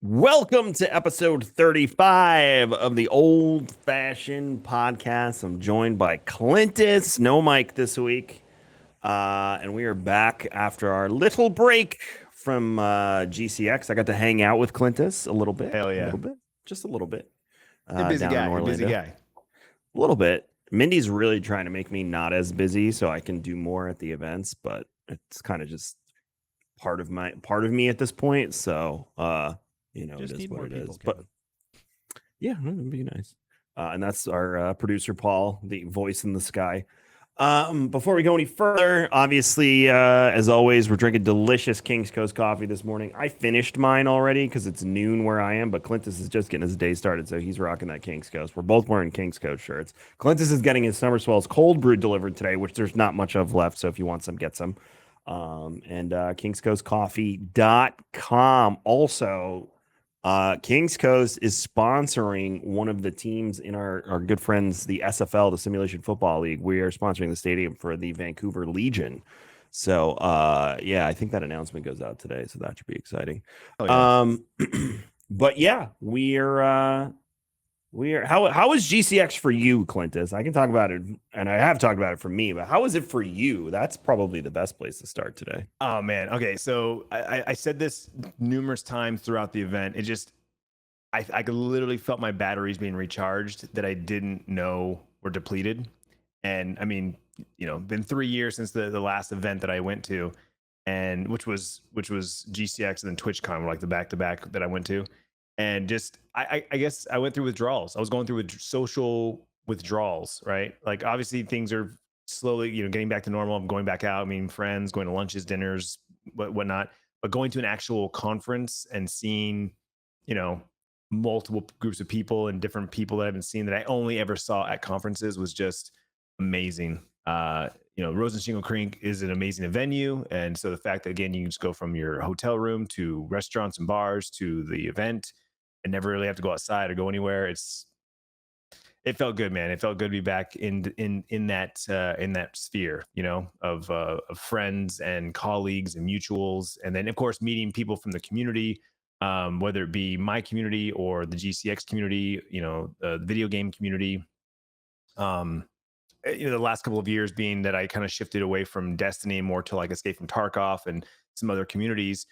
Welcome to episode 35 of the Old Fashioned Podcast. I'm joined by Clintus, no Mike this week. And we are back after our little break from GCX. I got to hang out with Clintus a little bit. Hell yeah. A little bit. Just a little bit. You're a busy down guy. in You're a busy Orlando. guy. A little bit. Mindy's really trying to make me not as busy so I can do more at the events, but it's kind of just part of me at this point. So Just it is need what more it people, is. But yeah, it'd be nice. And that's our producer Paul, the voice in the sky. Before we go any further, obviously, as always, we're drinking delicious King's Coast coffee this morning. I finished mine already because it's noon where I am, but Clintus is just getting his day started, so he's rocking that King's Coast. We're both wearing King's Coast shirts. Clintus is getting his Summer Swells cold brew delivered today, which there's not much of left, so if you want some, get some. And kingscoastcoffee.com. Also, Kings Coast is sponsoring one of the teams in our good friends, the SFL, the Simulation Football League. We are sponsoring the stadium for the Vancouver Legion. So, yeah, I think that announcement goes out today, so that should be exciting. Oh, yeah. But yeah, how is GCX for you, Clintus? I can talk about it, and I have talked about it for me, but how is it for you? That's probably the best place to start today. Oh man. Okay. So I said this numerous times throughout the event. It just I literally felt my batteries being recharged that I didn't know were depleted. And I mean, been 3 years since the last event that I went to, and which was GCX and then TwitchCon were like the back-to-back that I went to. And just I guess I went through withdrawals. I was going through social withdrawals, right? Like obviously things are slowly, getting back to normal. I'm going back out, meeting friends, going to lunches, dinners, whatnot. But going to an actual conference and seeing, multiple groups of people and different people that I haven't seen that I only ever saw at conferences was just amazing. Rose and Shingle Creek is an amazing venue. And so the fact that, again, you can just go from your hotel room to restaurants and bars to the event and never really have to go outside or go anywhere. It felt good, man. It felt good to be back in that sphere, of friends and colleagues and mutuals. And then, of course, meeting people from the community, whether it be my community or the GCX community, the video game community. The last couple of years being that I kind of shifted away from Destiny more to like Escape from Tarkov and some other communities.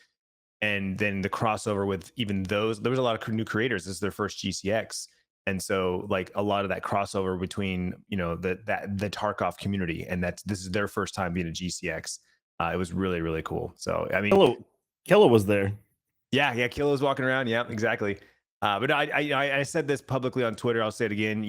And then the crossover with even those, there was a lot of new creators. This is their first GCX. And so like a lot of that crossover between, the Tarkov community, and this is their first time being a GCX. It was really, really cool. So, I mean, Killa was there. Yeah. Killa was walking around. Yeah, exactly. But I said this publicly on Twitter. I'll say it again.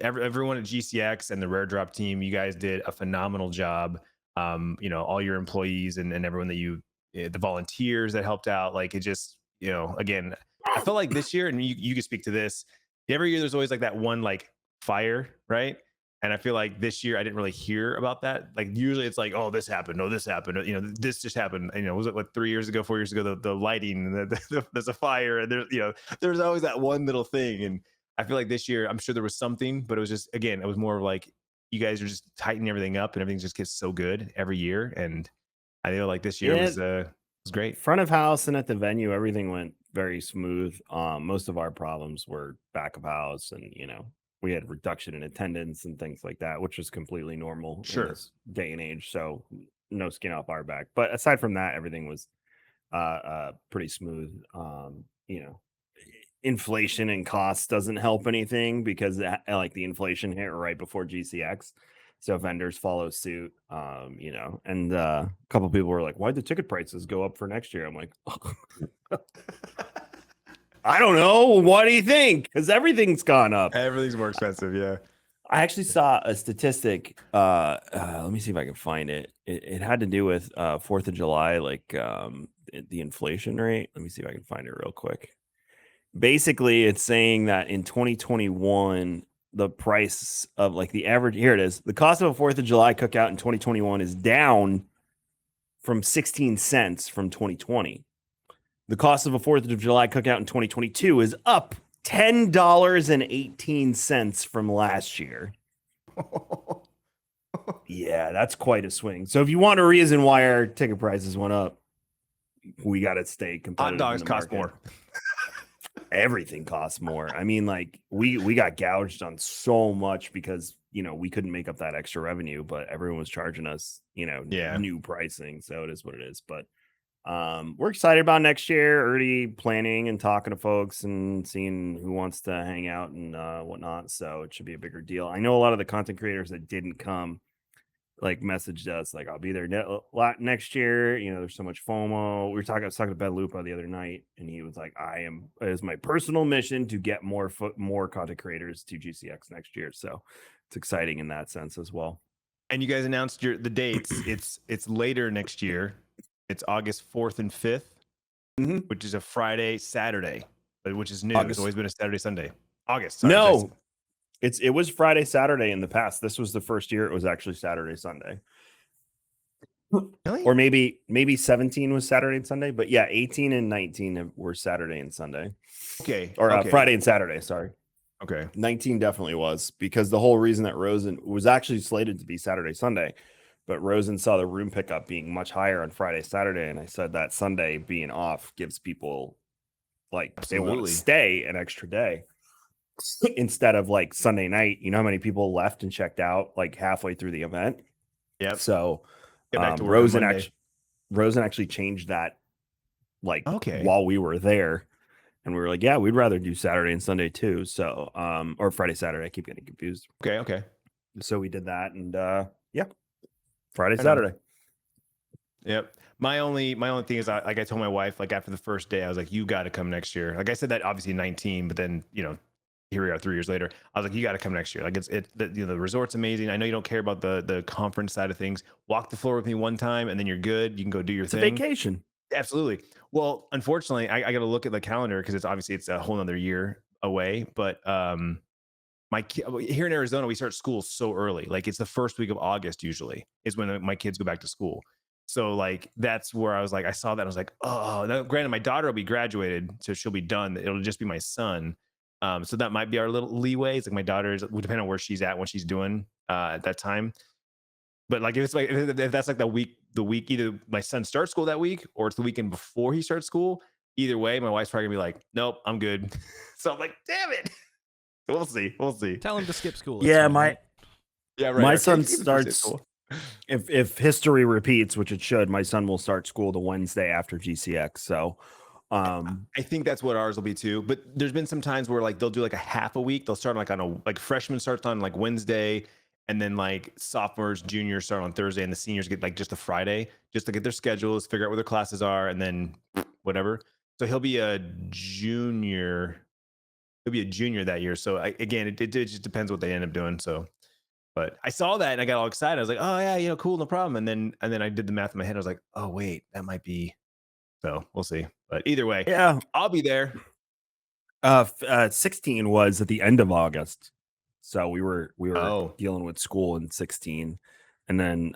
Everyone at GCX and the Rare Drop team, you guys did a phenomenal job. All your employees and everyone that the volunteers that helped out. Like it just, again, I felt like this year, and you can speak to this. Every year, there's always like that one like fire, right? And I feel like this year I didn't really hear about that. Like usually it's like, oh, this happened, no, this happened, this just happened. Was it like 3 years ago, 4 years ago, the lighting, there's a fire, and there's always that one little thing. And I feel like this year, I'm sure there was something, but it was just, again, it was more like you guys are just tightening everything up, and everything just gets so good every year. And I feel like this year was great. Front of house and at the venue, everything went very smooth. Most of our problems were back of house, and we had reduction in attendance and things like that, which is completely normal in this day and age. So no skin off our back. But aside from that, everything was pretty smooth. Inflation and costs doesn't help anything because like the inflation hit right before GCX. So vendors follow suit, and a couple of people were like, why'd the ticket prices go up for next year? I'm like, I don't know. What do you think? Because everything's gone up. Everything's more expensive. Yeah. I actually saw a statistic. Let me see if I can find it. It had to do with 4th of July, like the inflation rate. Let me see if I can find it real quick. Basically, it's saying that in 2021, the price of like the average, here it is. The cost of a 4th of July cookout in 2021 is down from 16 cents from 2020. The cost of a 4th of July cookout in 2022 is up $10.18 from last year. Yeah, that's quite a swing. So if you want a reason why our ticket prices went up, we got to stay competitive. Hot dogs cost more. everything costs more. I mean, like we got gouged on so much because we couldn't make up that extra revenue, but everyone was charging us Yeah. new pricing. So it is what it is. But we're excited about next year. Already planning and talking to folks and seeing who wants to hang out and whatnot. So it should be a bigger deal. I know a lot of the content creators that didn't come like messaged us like I'll be there next year. There's so much FOMO. I was talking to Ben Lupa the other night, and he was like, it is my personal mission to get more content creators to GCX next year. So it's exciting in that sense as well. And you guys announced the dates. It's later next year. It's August 4th and 5th, which is a Friday, Saturday, which is new. August. It's always been a Saturday, Sunday. August. Sorry, No, it was Friday, Saturday in the past. This was the first year it was actually Saturday, Sunday. Really? Or maybe 17 was Saturday and Sunday, but yeah, 18 and 19 were Saturday and Sunday. Okay. Or okay. Friday and Saturday, sorry. Okay. 19 definitely was, because the whole reason that Rosen was actually slated to be Saturday, Sunday, but Rosen saw the room pickup being much higher on Friday, Saturday. And I said that Sunday being off gives people like they want to stay an extra day instead of like Sunday night. You know how many people left and checked out like halfway through the event? Yep. So Get back to work on Monday. Rosen actually changed that like Okay. while we were there. And we were like, yeah, we'd rather do Saturday and Sunday too. So, or Friday, Saturday. I keep getting confused. Okay. So we did that, and yeah, Friday, Saturday. Yep. My only thing is, like I told my wife, like after the first day, I was like, you got to come next year. Like I said that obviously 19, but then here we are 3 years later. I was like, you got to come next year. Like the resort's amazing. I know you don't care about the conference side of things. Walk the floor with me one time, and then you're good. You can go do your thing. It's a vacation. Absolutely. Well, unfortunately, I got to look at the calendar because it's a whole nother year away. But here in Arizona, we start school so early. Like it's the first week of August usually is when my kids go back to school. So like that's where I was like, I saw that I was like, oh. Now, granted, my daughter will be graduated, so she'll be done. It'll just be my son. So that might be our little leeway. It's like my daughter's would depend on where she's at, what she's doing at that time. But like if it's like if that's like the week either my son starts school that week or it's the weekend before he starts school, either way, my wife's probably gonna be like, nope, I'm good. So I'm like, damn it. We'll see. Tell him to skip school. Yeah, right? my son starts if history repeats, which it should. My son will start school the Wednesday after GCX. So I think that's what ours will be too. But there's been some times where like they'll do like a half a week. They'll start like freshman starts on like Wednesday, and then like sophomores, juniors start on Thursday, and the seniors get like just a Friday, just to get their schedules, figure out where their classes are, and then whatever. So he'll be a junior. He'll be a junior that year. So again, it just depends what they end up doing. So, but I saw that and I got all excited. I was like, oh yeah, cool, no problem. And then I did the math in my head. I was like, oh wait, that might be. So we'll see. But either way, yeah, I'll be there. 16 was at the end of August. So we were dealing with school in 16, and then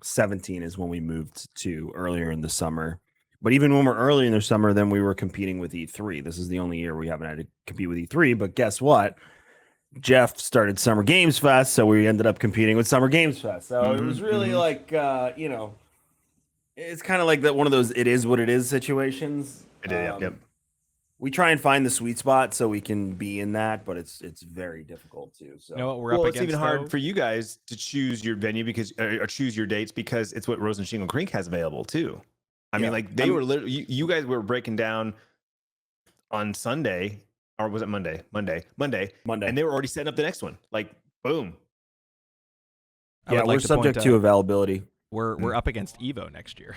17 is when we moved to earlier in the summer. But even when we're early in the summer, then we were competing with E3. This is the only year we haven't had to compete with E3. But guess what? Jeff started Summer Games Fest, so we ended up competing with Summer Games Fest. So it was really like, it's kind of like that one of those it is what it is situations. Yep. We try and find the sweet spot so we can be in that, but it's very difficult too. So you know what we're up against? It's even hard for you guys to choose your venue because or choose your dates because it's what Rose and Shingle Creek has available too. I mean, like they were literally you guys were breaking down on Sunday, or was it Monday? Monday, and they were already setting up the next one. Like boom. Yeah, we're subject to availability. We're up against Evo next year.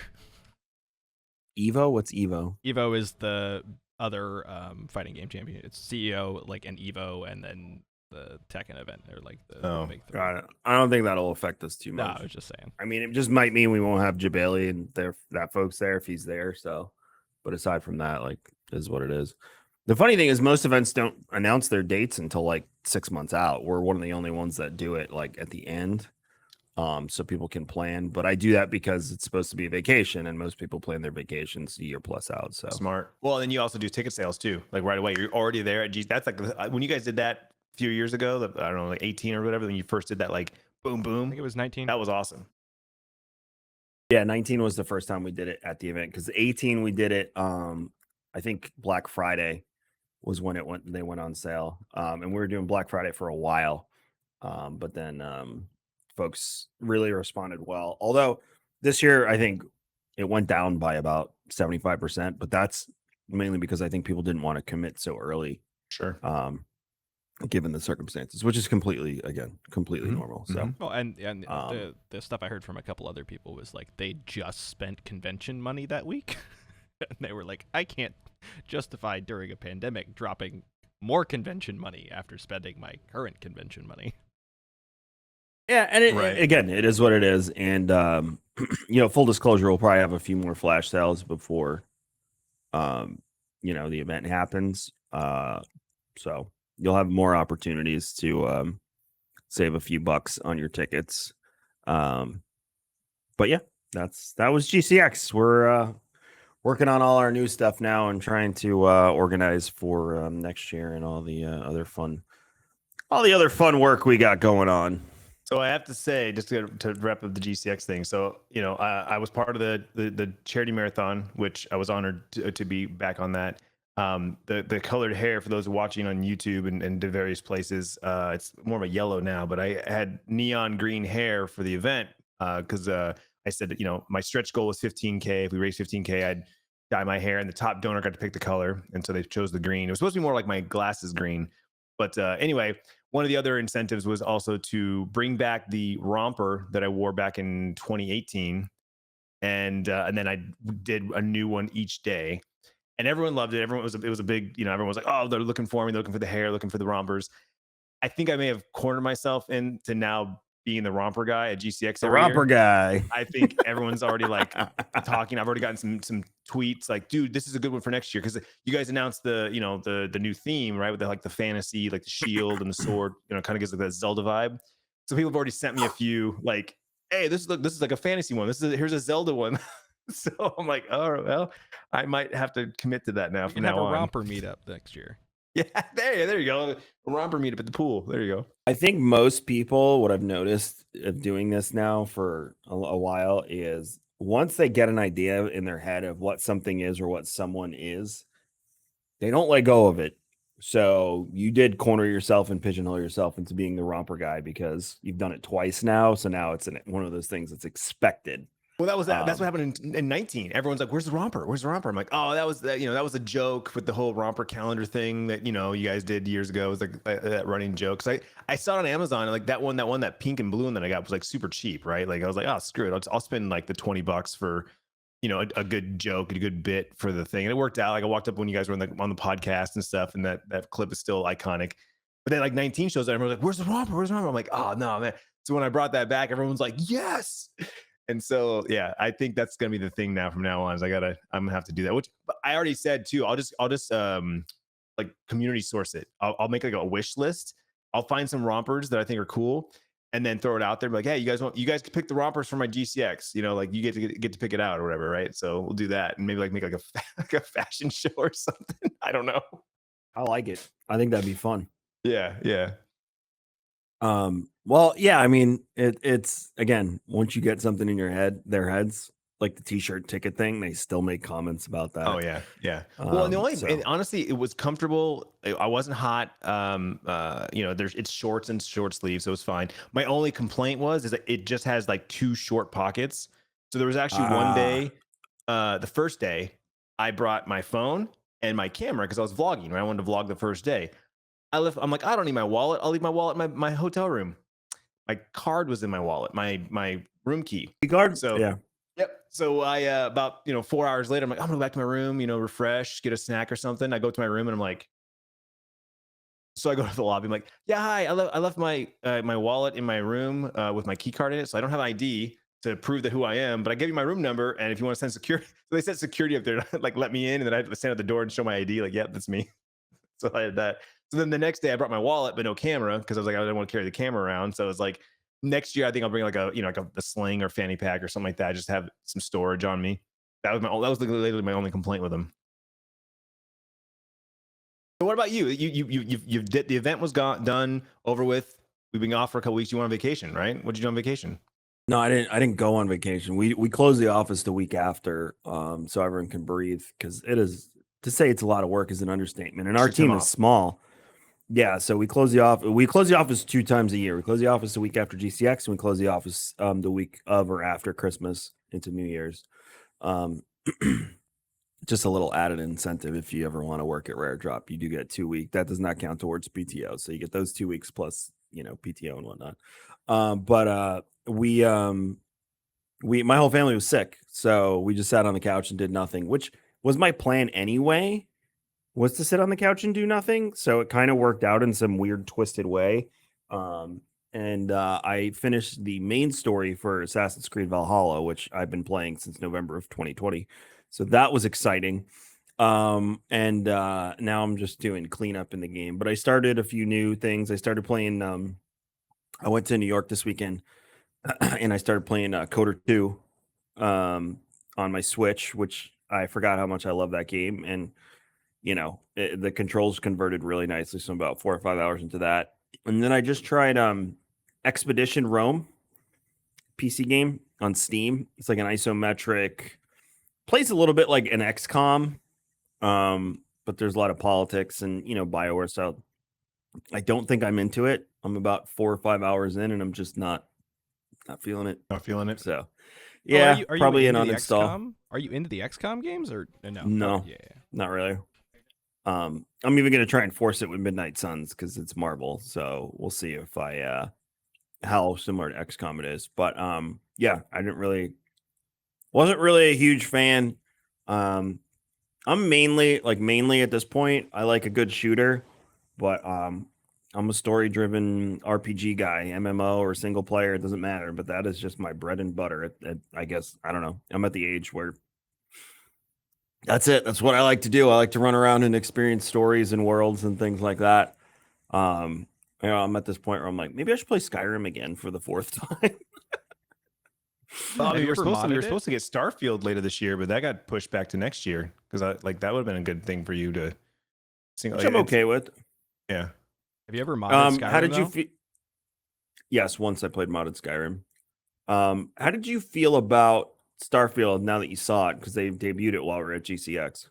Evo? What's Evo? Evo is the other fighting game champion. It's CEO, like an Evo, and then the Tekken event. They're like the big three. Got it. I don't think that'll affect us too much. No, I was just saying. I mean, it just might mean we won't have Jabali and that folks there if he's there. So, but aside from that, like, is what it is. The funny thing is, most events don't announce their dates until like 6 months out. We're one of the only ones that do it like at the end. So people can plan, but I do that because it's supposed to be a vacation, and most people plan their vacations a year plus out. So smart. Well, then you also do ticket sales too, like right away. You're already there. That's like when you guys did that a few years ago. I don't know, like 18 or whatever. When you first did that, like boom, boom. I think it was 19. That was awesome. Yeah, 19 was the first time we did it at the event because 18 we did it I think Black Friday was when they went on sale. And we were doing Black Friday for a while. But then folks really responded well. Although this year, I think it went down by about 75%, but that's mainly because I think people didn't want to commit so early. Sure. Given the circumstances, which is completely Mhm, normal. So mhm. Well, and Um, the stuff I heard from a couple other people was like they just spent convention money that week, and they were like, I can't justify during a pandemic dropping more convention money after spending my current convention money. yeah, and Right. again, it is what it is. And full disclosure, we'll probably have a few more flash sales before the event happens. So you'll have more opportunities to save a few bucks on your tickets. But yeah, that was GCX. We're working on all our new stuff now and trying to organize for next year and all the other fun work we got going on. So I have to say, just to wrap up the GCX thing. So I was part of the charity marathon, which I was honored to be back on that. The colored hair for those watching on YouTube and the various places, it's more of a yellow now, but I had neon green hair for the event because I said that my stretch goal was 15K. If we raised 15K, I'd dye my hair, and the top donor got to pick the color, and so they chose the green. It was supposed to be more like my glasses green, but anyway, one of the other incentives was also to bring back the romper that I wore back in 2018, and then I did a new one each day, and everyone loved it. It was a big, everyone was like, oh, they're looking for me, they're looking for the hair, looking for the rompers. I think I may have cornered myself into now being the romper guy at GCX The every romper year. guy. I think everyone's already like talking. I've already gotten some tweets like, dude, this is a good one for next year because you guys announced the new theme, right? With the fantasy, like the shield and the sword, kind of gives like that Zelda vibe. So people have already sent me a few like, hey, this is like a fantasy one. Here's a Zelda one. So I'm like, oh well, I might have to commit to that now We from can have now a on. romper meetup next year. Yeah, there you go. A romper meetup at the pool. There you go. I think most people, what I've noticed of doing this now for a while is once they get an idea in their head of what something is or what someone is, they don't let go of it. So you did corner yourself and pigeonhole yourself into being the romper guy because you've done it twice now. So now it's one of those things that's expected. Well, that's what Um, happened in 19. Everyone's like, "Where's the romper? Where's the romper?" I'm like, "Oh, that was a joke with the whole romper calendar thing that you guys did years ago. It was like that running joke." So I saw it on Amazon, and like that pink and blue one that I got was like super cheap, right? Like I was like, "Oh, screw it, I'll spend like the $20 for a good joke, a good bit for the thing," and it worked out. Like I walked up when you guys were on the podcast and stuff, and that clip is still iconic. But then like 19 shows up, everyone's like, "Where's the romper? Where's the romper?" I'm like, "Oh no, man." So when I brought that back, everyone's like, "Yes." And so yeah, I think that's gonna be the thing now from now on. Is I'm gonna have to do that. Which but I already said too. I'll just like community source it. I'll make like a wish list. I'll find some rompers that I think are cool, and then throw it out there. Be like, hey, you guys can pick the rompers for my GCX. Like you get to pick it out or whatever, right? So we'll do that, and maybe like make like like a fashion show or something. I don't know. I like it. I think that'd be fun. Yeah, yeah. Well, yeah, I mean, it's again, once you get something in their heads, like the t-shirt ticket thing, they still make comments about Oh that. yeah, yeah. Well, and So honestly, it was comfortable. I wasn't hot. It's shorts and short sleeves, so it's fine. My only complaint is that it just has like two short pockets. So there was actually one ah, day, the first day, I brought my phone and my camera because I was vlogging. Right? I wanted to vlog the first day. I'm like, I don't need my wallet. I'll leave my wallet in my hotel room. My card was in my wallet, my room key. card, So yeah. yep. So I about 4 hours later, I'm like, I'm gonna go back to my room, refresh, get a snack or something. I go to my room and I'm like, so I go to the lobby. I'm like, yeah, hi. I left my my wallet in my room with my key card in it, so I don't have ID to prove that who I am. But I gave you my room number, and if you want to send security, so they sent security up there to like let me in, and then I had to stand at the door and show my ID. Like, yep, that's me. So I had that. So then the next day I brought my wallet, but no camera because I was like, I didn't want to carry the camera around. So it's like next year I think I'll bring like a sling or fanny pack or something like that. I just have some storage on me. That was literally my only complaint with them. So what about you? You did the event was done over with. We've been off for a couple weeks. You went on vacation, right? What'd you do on vacation? No, I didn't go on vacation. We closed the office the week after, so everyone can breathe because it is To say it's a lot of work is an understatement. And our Extra time team is off. small. Yeah, so we close the office. We close the office 2 times a year. We close the office the week after GCX, and we close the office the week of or after Christmas into New Year's. Um, just a little added incentive if you ever want to work at Rare Drop. You do get 2 weeks. That does not count towards PTO, so you get those 2 weeks plus PTO and whatnot. But we my whole family was sick, so we just sat on the couch and did nothing, which was my plan anyway, was to sit on the couch and do nothing. So it kind of worked out in some weird twisted way. And I finished the main story for Assassin's Creed Valhalla, which I've been playing since November of 2020. So that was exciting. And now I'm just doing cleanup in the game. But I started a few new things. I started playing I went to New York this weekend and I started playing Coder 2 on my Switch, which I forgot how much I love that game. And the controls converted really nicely. So I'm about 4 or 5 hours into that. And then I just tried Expedition Rome PC game on Steam. It's like an isometric, plays a little bit like an XCOM, but there's a lot of politics and BioWare. So I don't think I'm into it. I'm about 4 or 5 hours in, and I'm just not feeling it. Not feeling it. So Oh, yeah, are you probably an into the uninstall. XCOM? Are you into the XCOM games or no? No, Okay, yeah. not really. I'm even gonna try and force it with Midnight Suns because it's Marvel. So we'll see if I how similar to XCOM it is. But yeah, wasn't really a huge fan. I'm mainly at this point, I like a good shooter, but I'm a story driven RPG guy, MMO or single player, it doesn't matter. But that is just my bread and butter. I guess I don't know. I'm at the age where that's it. That's what I like to do. I like to run around and experience stories and worlds and things like that. I'm at this point where I'm like, maybe I should play Skyrim again for the 4th time. Well, I Have mean, you we're ever supposed to modded it? get Starfield later this year, but that got pushed back to next year because that would have been a good thing for you to sing. Which I'm okay with. Yeah. Have you ever modded Skyrim? How did you though? feel? Yes, once I played modded Skyrim. How did you feel about Starfield now that you saw it? Because they debuted it while we were at GCX.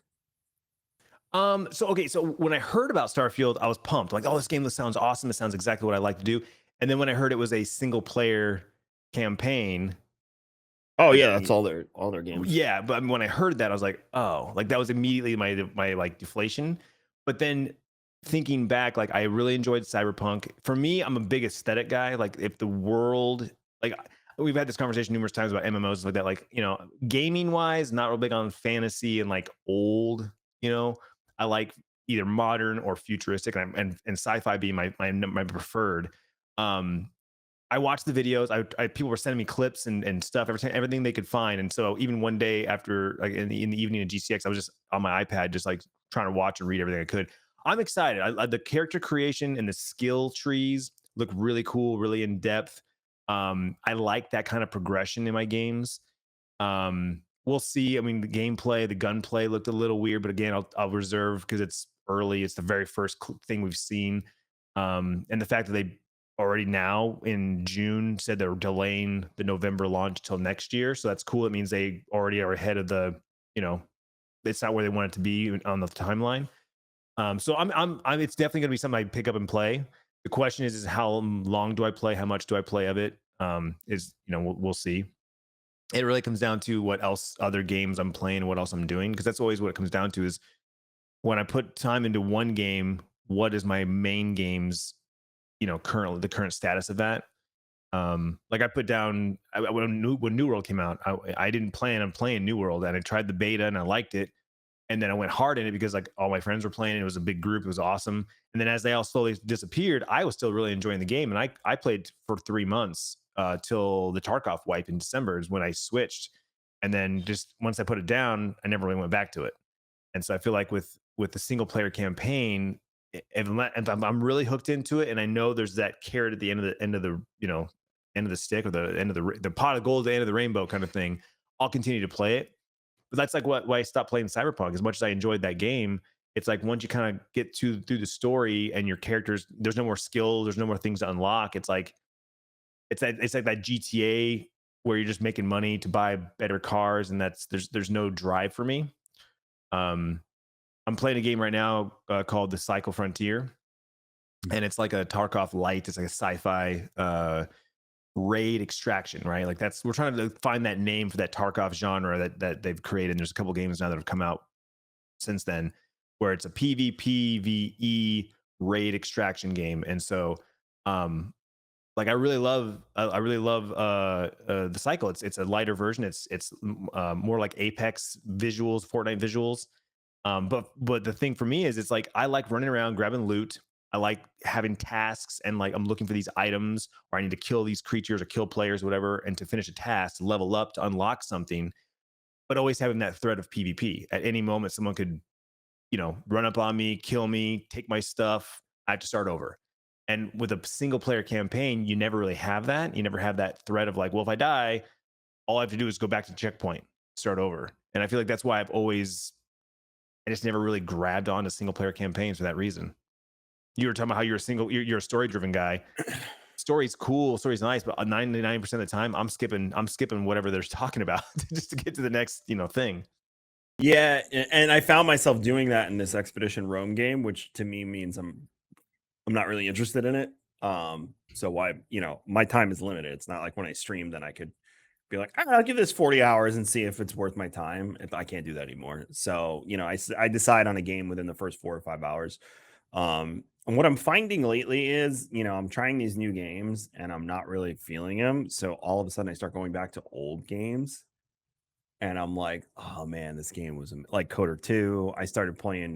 So when I heard about Starfield, I was pumped. Like, oh, this game sounds awesome. It sounds exactly what I like to do. And then when I heard it was a single player campaign. Oh yeah, that's all their games. Yeah, but when I heard that, I was like, oh, like that was immediately my like deflation. But then thinking back, like I really enjoyed Cyberpunk. For me, I'm a big aesthetic guy. Like if the world, like we've had this conversation numerous times about MMOs like that. Like gaming wise, not real big on fantasy and like old. I like either modern or futuristic, and sci-fi being my preferred. I watched the videos. People were sending me clips and stuff, everything they could find. And so even one day after, like in the evening at GCX, I was just on my iPad, just like trying to watch and read everything I could. I'm excited. The character creation and the skill trees look really cool, really in depth. I like that kind of progression in my games. We'll see. I mean, the gameplay, the gunplay looked a little weird, but again, I'll reserve because it's early. It's the very first thing we've seen. And the fact that they already now in June said they're delaying the November launch till next year. So that's cool. It means they already are ahead of the, it's not where they want it to be on the timeline. So it's definitely going to be something I pick up and play. The question is how long do I play? How much do I play of it? We'll see. It really comes down to what else other games I'm playing, what else I'm doing. Cause that's always what it comes down to is when I put time into one game, what is my main game's currently the current status of that. Like I put down when New World came out, I didn't plan on playing New World, and I tried the beta and I liked it, and then I went hard in it because like all my friends were playing. It was a big group, it was awesome. And then as they all slowly disappeared, I was still really enjoying the game, and I played for 3 months till the Tarkov wipe in December is when I switched, and then just once I put it down, I never really went back to it. And so I feel like with the single player campaign, if I'm really hooked into it, and I know there's that carrot at the end of the end of the stick, or the end of the pot of gold, the end of the rainbow kind of thing, I'll continue to play it. But that's like why I stopped playing Cyberpunk. As much as I enjoyed that game, it's like once you kind of get through the story and your characters, there's no more skill, there's no more things to unlock. It's like that GTA where you're just making money to buy better cars, and there's no drive for me. I'm playing a game right now called The Cycle Frontier, and it's like a Tarkov light. It's like a sci-fi raid extraction, right? Like that's we're trying to find that name for that Tarkov genre that they've created. And there's a couple games now that have come out since then where it's a PvPvE raid extraction game. And so like I really love the cycle. It's a lighter version. It's more like Apex visuals, Fortnite visuals. But the thing for me is it's like I like running around grabbing loot. I like having tasks and like I'm looking for these items or I need to kill these creatures or kill players or whatever, and to finish a task, to level up, to unlock something, but always having that threat of PvP. At any moment, someone could, run up on me, kill me, take my stuff. I have to start over. And with a single player campaign, you never really have that. You never have that threat of like, well, if I die, all I have to do is go back to the checkpoint, start over. And I feel like that's why I just never really grabbed on to single player campaigns for that reason. You were talking about how you're a story driven guy. Story's cool, story's nice, but 99% of the time I'm skipping whatever they're talking about just to get to the next, thing. Yeah, and I found myself doing that in this Expedition Rome game, which to me means I'm not really interested in it. So why, my time is limited. It's not like when I stream, then I could be like, I'll give this 40 hours and see if it's worth my time. If I can't do that anymore. So, I decide on a game within the first 4 or 5 hours. And what I'm finding lately is, I'm trying these new games and I'm not really feeling them. So all of a sudden I start going back to old games and I'm like, oh man, this game was like Coder 2. I started playing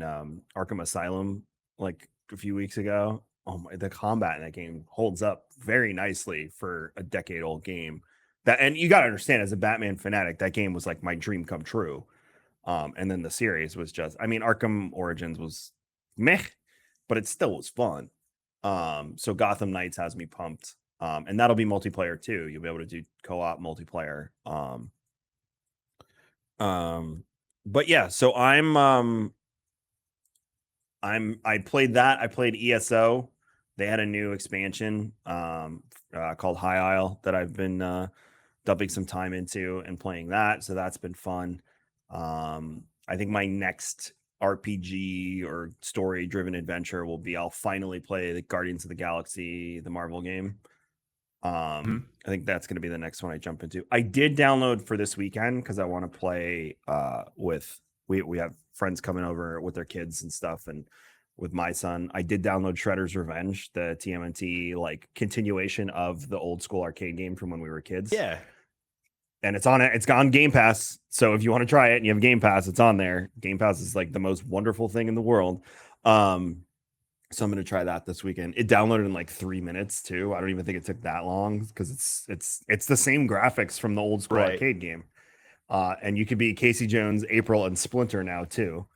Arkham Asylum like a few weeks ago. Oh my, the combat in that game holds up very nicely for a decade old game. That, and you got to understand, as a Batman fanatic, that game was like my dream come true. And then the series was just, I mean, Arkham Origins was meh, but it still was fun. So Gotham Knights has me pumped. And that'll be multiplayer too. You'll be able to do co-op multiplayer. Um, but yeah, so I played that. I played ESO. They had a new expansion called High Isle that I've been dumping some time into and playing that. So that's been fun. I think my next RPG or story driven adventure will be I'll finally play the Guardians of the Galaxy, the Marvel game. I think that's going to be the next one I jump into. I did download for this weekend because I want to play with we have friends coming over with their kids and stuff, and with my son. I did download Shredder's Revenge, the TMNT like continuation of the old school arcade game from when we were kids. Yeah. And it's on Game Pass. So if you want to try it and you have Game Pass, it's on there. Game Pass is like the most wonderful thing in the world. So I'm going to try that this weekend. It downloaded in like 3 minutes too. I don't even think it took that long because it's the same graphics from the old school arcade game. And you could be Casey Jones, April, and Splinter now too.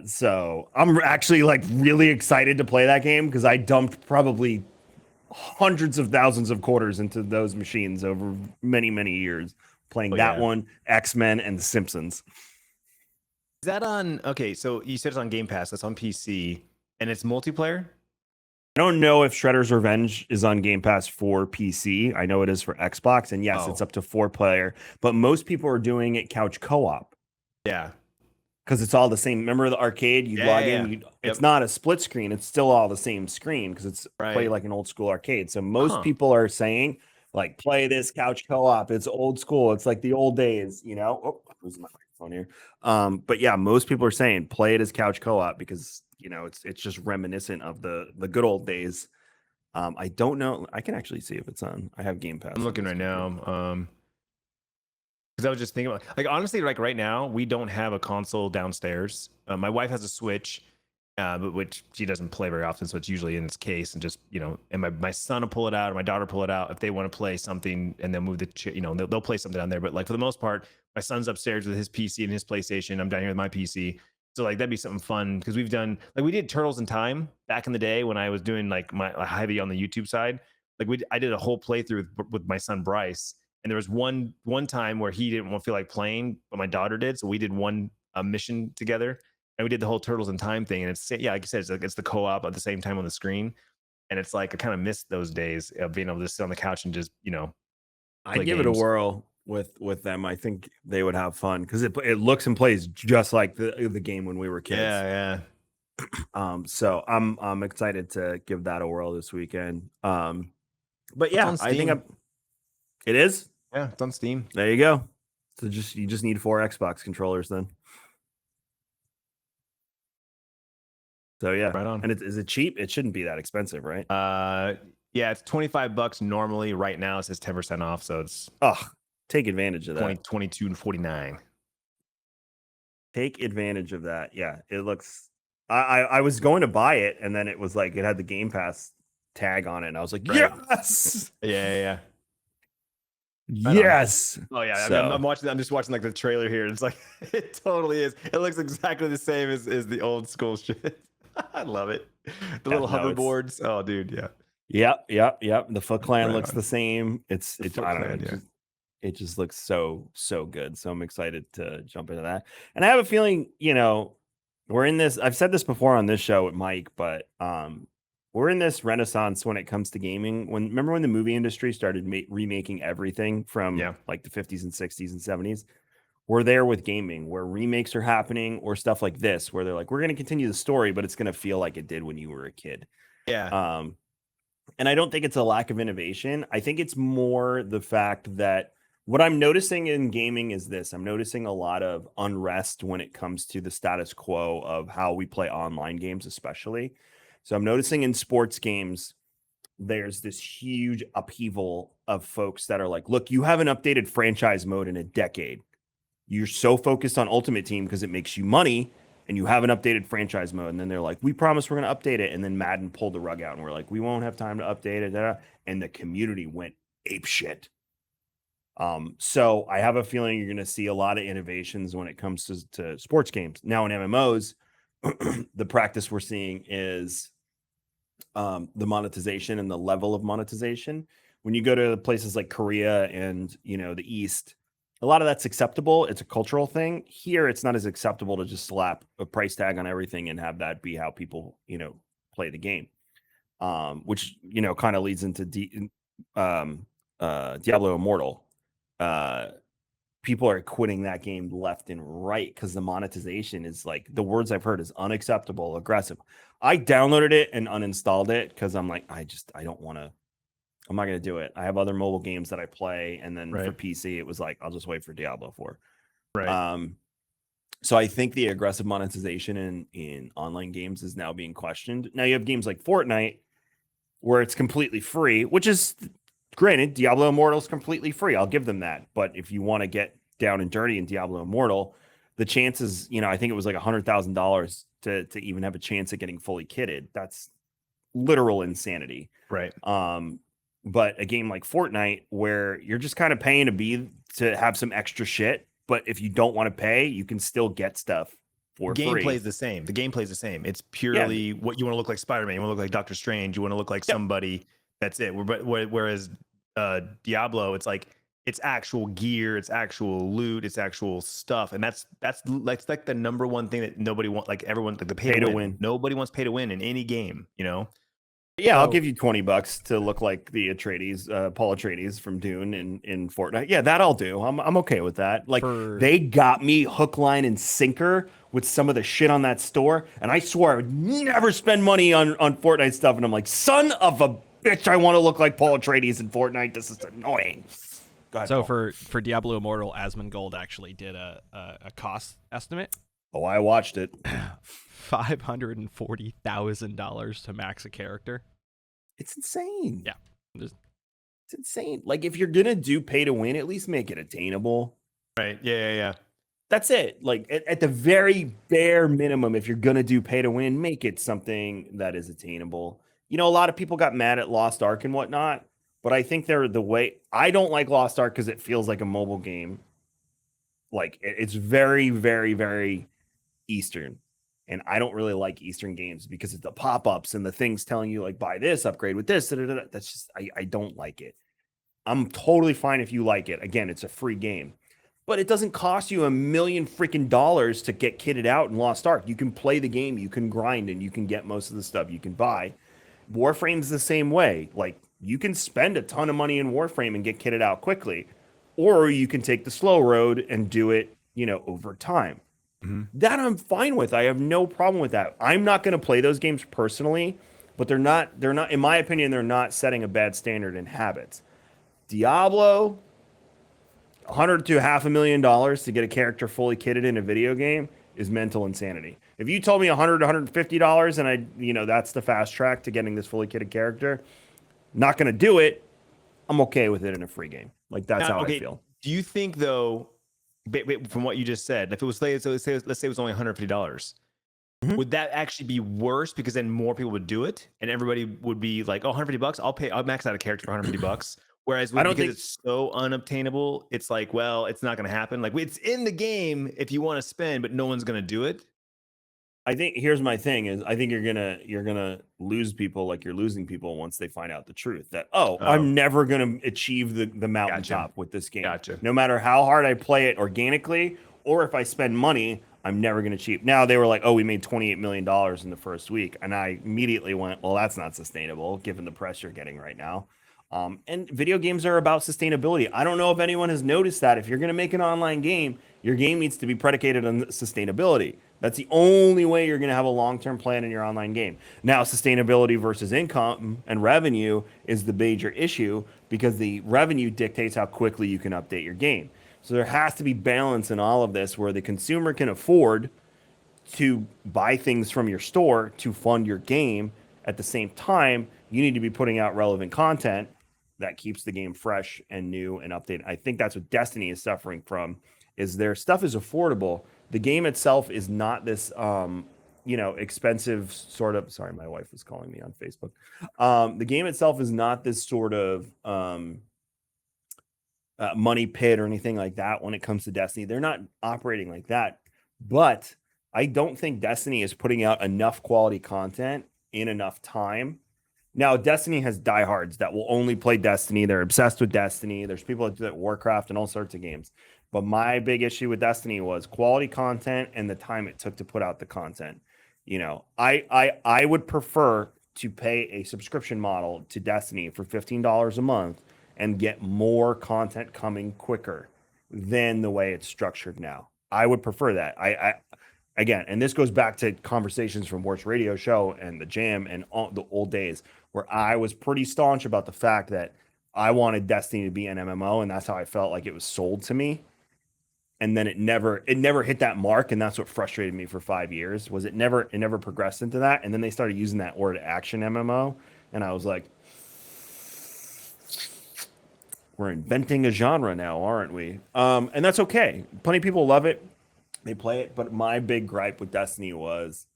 So I'm actually like really excited to play that game because I dumped probably hundreds of thousands of quarters into those machines over many, many years playing that one, X-Men, and The Simpsons. Is that on? Okay, so you said it's on Game Pass. That's on PC, and it's multiplayer. I don't know if Shredder's Revenge is on Game Pass for PC. I know it is for Xbox, and yes, it's up to 4-player. But most people are doing it couch co-op. Yeah, because it's all the same. Remember the arcade? You log in. It's not a split screen. It's still all the same screen because it's play like an old school arcade. So most people are saying like play this couch co-op. It's old school. It's like the old days. Oh, I'm losing my microphone here. But yeah, most people are saying play it as couch co-op because it's just reminiscent of the good old days. I don't know. I can actually see if it's on. I have Game Pass. I'm looking right now. Because I was just thinking about, like, honestly, like right now, we don't have a console downstairs. My wife has a Switch, but which she doesn't play very often, so it's usually in its case, and just and my son will pull it out, or my daughter pull it out if they want to play something, and they'll move they'll play something on there. But like for the most part, my son's upstairs with his PC and his PlayStation. I'm down here with my PC. So like that'd be something fun because we did Turtles in Time back in the day when I was doing like my heavy on the YouTube side. Like I did a whole playthrough with my son Bryce. And there was one time where he didn't feel like playing, but my daughter did. So we did one mission together, and we did the whole Turtles in Time thing. And it's like I said, it's the co-op at the same time on the screen. And it's like I kind of missed those days of being able to sit on the couch and just I give it a whirl. with them. I think they would have fun because it looks and plays just like the game when we were kids. Yeah. So I'm excited to give that a whirl this weekend. But It's yeah, on I think Steam. it is. Yeah, it's on Steam. There you go. So you just need 4 Xbox controllers then. So yeah, Right on. and is it cheap? It shouldn't be that expensive, right? Yeah, it's $25 normally. Right now it says 10% off, so it's take advantage of that. 22.49. Take advantage of that. Yeah, it looks. I was going to buy it, and then it was like it had the Game Pass tag on it, and I was like, Right. yes, Yeah. yes. Oh yeah, So, I'm watching. I'm just watching like the trailer here. It's like it totally is. It looks exactly the same as the old school shit. I love it. The little hoverboards. Oh, dude, yeah. Yep. The Foot Clan Right looks on. the same. It's I don't know. Clan, It just looks so good. So I'm excited to jump into that. And I have a feeling, we're in this. I've said this before on this show with Mike, but we're in this renaissance when it comes to gaming. Remember when the movie industry started remaking everything from like the 50s and 60s and 70s? We're there with gaming, where remakes are happening, or stuff like this, where they're like, we're going to continue the story, but it's going to feel like it did when you were a kid. Yeah. And I don't think it's a lack of innovation. I think it's more the fact that what I'm noticing in gaming is this. I'm noticing a lot of unrest when it comes to the status quo of how we play online games, especially. So I'm noticing in sports games, there's this huge upheaval of folks that are like, look, you haven't updated franchise mode in a decade. You're so focused on Ultimate Team because it makes you money, and you haven't updated franchise mode. And then they're like, we promise we're going to update it. And then Madden pulled the rug out, and we're like, we won't have time to update it. And the community went ape shit. So I have a feeling you're going to see a lot of innovations when it comes to sports games. Now in MMOs, the practice we're seeing is the monetization and the level of monetization. When you go to places like Korea and, the East, a lot of that's acceptable. It's a cultural thing. Here, it's not as acceptable to just slap a price tag on everything and have that be how people, play the game. Which, kind of leads into Diablo Immortal. People are quitting that game left and right because the monetization is like, the words I've heard is unacceptable, aggressive. I downloaded it and uninstalled it because I'm like, I don't want to. I'm not going to do it. I have other mobile games that I play. And then for PC, it was like, I'll just wait for Diablo 4. Right. So I think the aggressive monetization in online games is now being questioned. Now you have games like Fortnite where it's completely free, which is granted, Diablo Immortal is completely free. I'll give them that. But if you want to get down and dirty in Diablo Immortal, the chances, I think it was like $100,000 to even have a chance at getting fully kitted. That's literal insanity. Right. But a game like Fortnite, where you're just kind of paying to have some extra shit, but if you don't want to pay, you can still get stuff for free. Gameplay is the same. The gameplay is the same. It's purely what you want to look like Spider-Man. You want to look like Doctor Strange. You want to look like somebody. That's it. Whereas Diablo, it's like it's actual gear, it's actual loot, it's actual stuff, and that's like the number one thing that nobody wants. Like everyone, like the pay to win. Nobody wants pay to win in any game. Yeah, I'll give you $20 to look like the Paul Atreides from Dune in Fortnite. Yeah, that I'll do. I'm okay with that. Like they got me hook, line, and sinker with some of the shit on that store, and I swore I would never spend money on Fortnite stuff. And I'm like, son of a bitch, I want to look like Paul Atreides in Fortnite. This is annoying. Go ahead, so Paul. for Diablo Immortal, Asmongold actually did a cost estimate. Oh, I watched it. $540,000 to max a character. It's insane. Yeah. It's insane. Like, if you're going to do pay to win, at least make it attainable. Right. Yeah. That's it. Like, at the very bare minimum, if you're going to do pay to win, make it something that is attainable. A lot of people got mad at Lost Ark and whatnot, but I think they're the way. I don't like Lost Ark because it feels like a mobile game. Like, it's very, very, very Eastern. And I don't really like Eastern games because of the pop-ups and the things telling you like, buy this, upgrade with this. That's just, I don't like it. I'm totally fine if you like it. Again, it's a free game, but it doesn't cost you $1 million freaking dollars to get kitted out in Lost Ark. You can play the game, you can grind, and you can get most of the stuff you can buy. Warframe's the same way. Like, you can spend a ton of money in Warframe and get kitted out quickly. or you can take the slow road and do it, over time. Mm-hmm. That I'm fine with. I have no problem with that. I'm not going to play those games personally, but they're not in my opinion they're not setting a bad standard in habits. Diablo, 100 to half $1,000,000 to get a character fully kitted in a video game is mental insanity. If you told me 100 to $150 and that's the fast track to getting this fully kitted character, not going to do it. I'm okay with it in a free game. Like that's how I feel. Do you think though, from what you just said, if it was let's say it was only $150, would that actually be worse because then more people would do it and everybody would be like, oh, $150, I'll max out a character for $150. Whereas because it's so unobtainable, it's like, well, it's not going to happen. Like it's in the game if you want to spend, but no one's going to do it. I think here's my thing is I think you're gonna lose people like you're losing people once they find out the truth that I'm never gonna achieve the mountaintop with this game. Gotcha. No matter how hard I play it organically or if I spend money, I'm never gonna achieve. Now they were like, oh, we made $28 million in the first week, and I immediately went, well, that's not sustainable given the press you're getting right now. And video games are about sustainability. I don't know if anyone has noticed that if you're gonna make an online game, your game needs to be predicated on sustainability. That's the only way you're going to have a long-term plan in your online game. Now, sustainability versus income and revenue is the major issue because the revenue dictates how quickly you can update your game. So there has to be balance in all of this where the consumer can afford to buy things from your store to fund your game. At the same time, you need to be putting out relevant content that keeps the game fresh and new and updated. I think that's what Destiny is suffering from is their stuff is affordable. The game itself is not this, expensive sort of. Sorry, my wife was calling me on Facebook. The game itself is not this sort of money pit or anything like that. When it comes to Destiny, they're not operating like that. But I don't think Destiny is putting out enough quality content in enough time. Now, Destiny has diehards that will only play Destiny. They're obsessed with Destiny. There's people that do that Warcraft and all sorts of games. But my big issue with Destiny was quality content and the time it took to put out the content. I would prefer to pay a subscription model to Destiny for $15 a month and get more content coming quicker than the way it's structured now. I would prefer that. Again, and this goes back to conversations from Worst Radio Show and the Jam and all the old days where I was pretty staunch about the fact that I wanted Destiny to be an MMO, and that's how I felt like it was sold to me. And then it never hit that mark, and that's what frustrated me for 5 years. Was it never progressed into that, and then they started using that word action MMO, and I was like, we're inventing a genre now, aren't we? And that's okay. Plenty of people love it. They play it, but my big gripe with Destiny was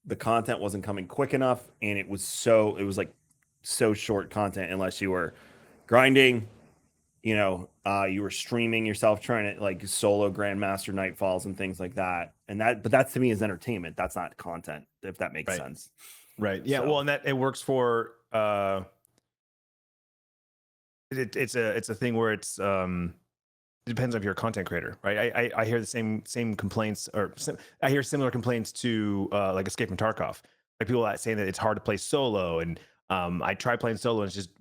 the content wasn't coming quick enough, and it was so short content unless you were grinding, you were streaming yourself trying to like solo Grandmaster Nightfalls and things like that. But that to me is entertainment. That's not content, if that makes sense. Right. Yeah. So, well, and that it works for it's a thing where it's it depends on if you're a content creator, right? I hear the same complaints, I hear similar complaints to like Escape from Tarkov, like people that saying that it's hard to play solo, and I try playing solo and it's just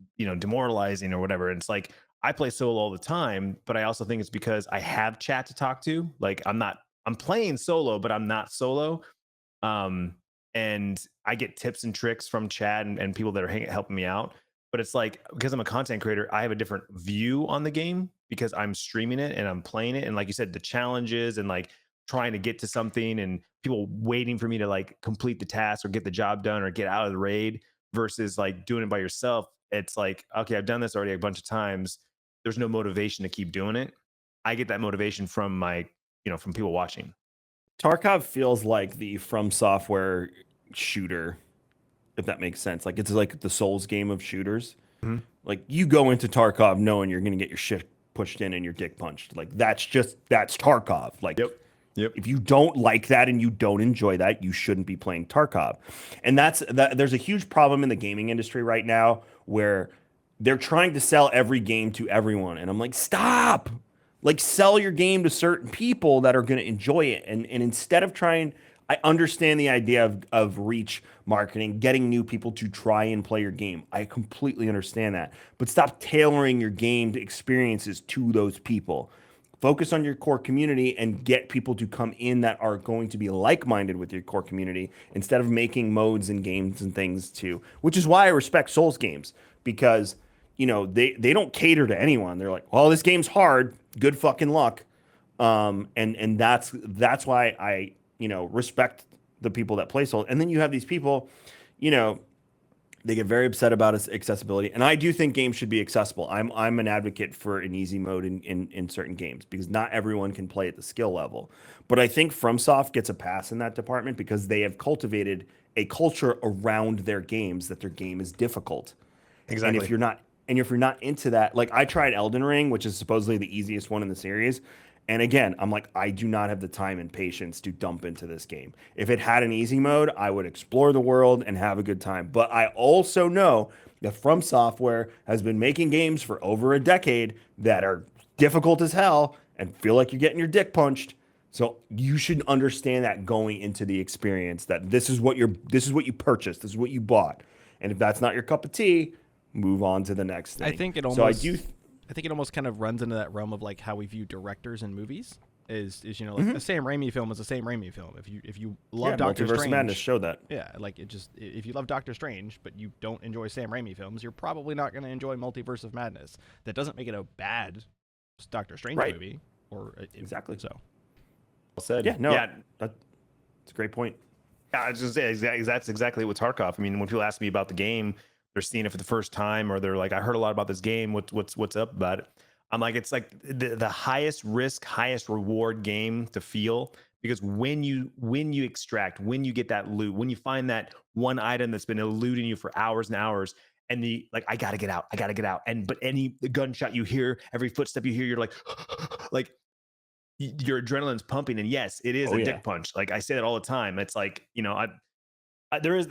demoralizing or whatever. And it's like I play solo all the time, but I also think it's because I have chat to talk to. Like I'm playing solo, but I'm not solo. And I get tips and tricks from chat and people that are helping me out. But it's like, because I'm a content creator, I have a different view on the game because I'm streaming it and I'm playing it. And like you said, the challenges and like trying to get to something and people waiting for me to like complete the task or get the job done or get out of the raid versus like doing it by yourself. It's like, okay, I've done this already a bunch of times. There's no motivation to keep doing it. I get that motivation from from people watching. Tarkov feels like the From Software shooter, if that makes sense. Like it's like the Souls game of shooters. Mm-hmm. Like you go into Tarkov knowing you're going to get your shit pushed in and your dick punched. Like that's Tarkov. Like Yep. If you don't like that and you don't enjoy that, you shouldn't be playing Tarkov. And there's a huge problem in the gaming industry right now where they're trying to sell every game to everyone. And I'm like, stop. Like sell your game to certain people that are going to enjoy it. And instead of trying, I understand the idea of reach marketing, getting new people to try and play your game. I completely understand that. But stop tailoring your game experiences to those people. Focus on your core community and get people to come in that are going to be like-minded with your core community instead of making modes and games and things too. Which is why I respect Souls games, because they don't cater to anyone. They're like, well, this game's hard. Good fucking luck. And that's why I respect the people that play Souls. And then you have these people, you know, they get very upset about its accessibility, and I do think games should be accessible. I'm an advocate for an easy mode in certain games because not everyone can play at the skill level. But I think FromSoft gets a pass in that department because they have cultivated a culture around their games that their game is difficult. And Exactly. if you're not into that, like I tried Elden Ring, which is supposedly the easiest one in the series. And again, I'm like, I do not have the time and patience to dump into this game. If it had an easy mode, I would explore the world and have a good time. But I also know that From Software has been making games for over a decade that are difficult as hell and feel like you're getting your dick punched. So you should understand that going into the experience that this is what you purchased, this is what you bought. And if that's not your cup of tea, move on to the next thing. I think it So almost I think it almost kind of runs into that realm of like how we view directors in movies. Is like a Sam Raimi film is a Sam Raimi film. If you love Doctor Multiverse Strange, Madness showed that. yeah, like if you love Doctor Strange but you don't enjoy Sam Raimi films, you're probably not going to enjoy Multiverse of Madness. That doesn't make it a bad Doctor Strange Right. movie, or Exactly. so. Well said. Yeah, no, Yeah. that's a great point. I was just say that's exactly with Tarkov. I mean, when people ask me about the game, they're seeing it for the first time, or they're like, "I heard a lot about this game. What's up about it?" I'm like, it's like the highest risk, highest reward game to feel, because when you extract, when you get that loot, when you find that one item that's been eluding you for hours and hours, and I gotta get out, but any gunshot you hear, every footstep you hear, you're like, like your adrenaline's pumping, and yes, it is Oh a yeah. dick punch. Like I say that all the time. It's like, there's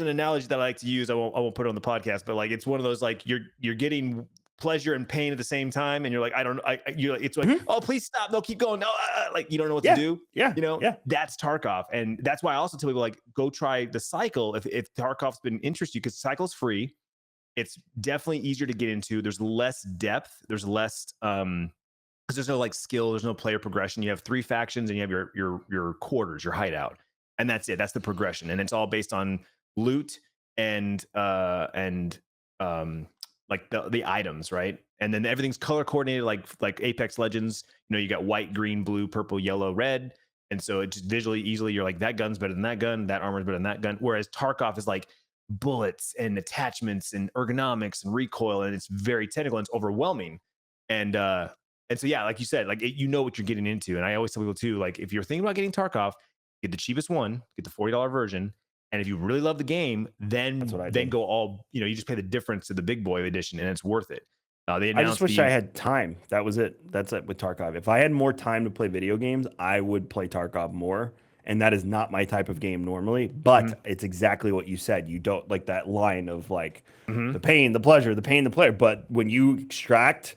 an analogy that I like to use. I won't put it on the podcast, but like it's one of those, like you're getting pleasure and pain at the same time, and you're like, I don't you're like, it's like, Mhm. oh, please stop, no, keep going, no, like you don't know what to Yeah. do. Yeah. Yeah. That's Tarkov, and that's why I also tell people, like, go try the cycle if Tarkov's been interested you, because cycle's free. It's definitely easier to get into. There's less depth. There's less because there's no like skill, there's no player progression. You have three factions and you have your quarters, your hideout, and that's it. That's the progression, and it's all based on loot and like the items, right? And then everything's color coordinated, like Apex Legends. You got white, green, blue, purple, yellow, red, and so it just visually easily you're like, that gun's better than that gun, that armor's better than that gun. Whereas Tarkov is like bullets and attachments and ergonomics and recoil, and it's very technical and it's overwhelming. And so, yeah, like you said, like you know what you're getting into. And I always tell people too, like, if you're thinking about getting Tarkov, get the cheapest one, get the $40 version. And if you really love the game, then That's what I did. go all, you just pay the difference to the big boy edition, and it's worth it. They I just announced wish I had time. That was it. That's it with Tarkov. If I had more time to play video games, I would play Tarkov more. And that is not my type of game normally, but it's exactly what you said. You don't like that line of like the pain, the pleasure, the pain, the pleasure. But when you extract,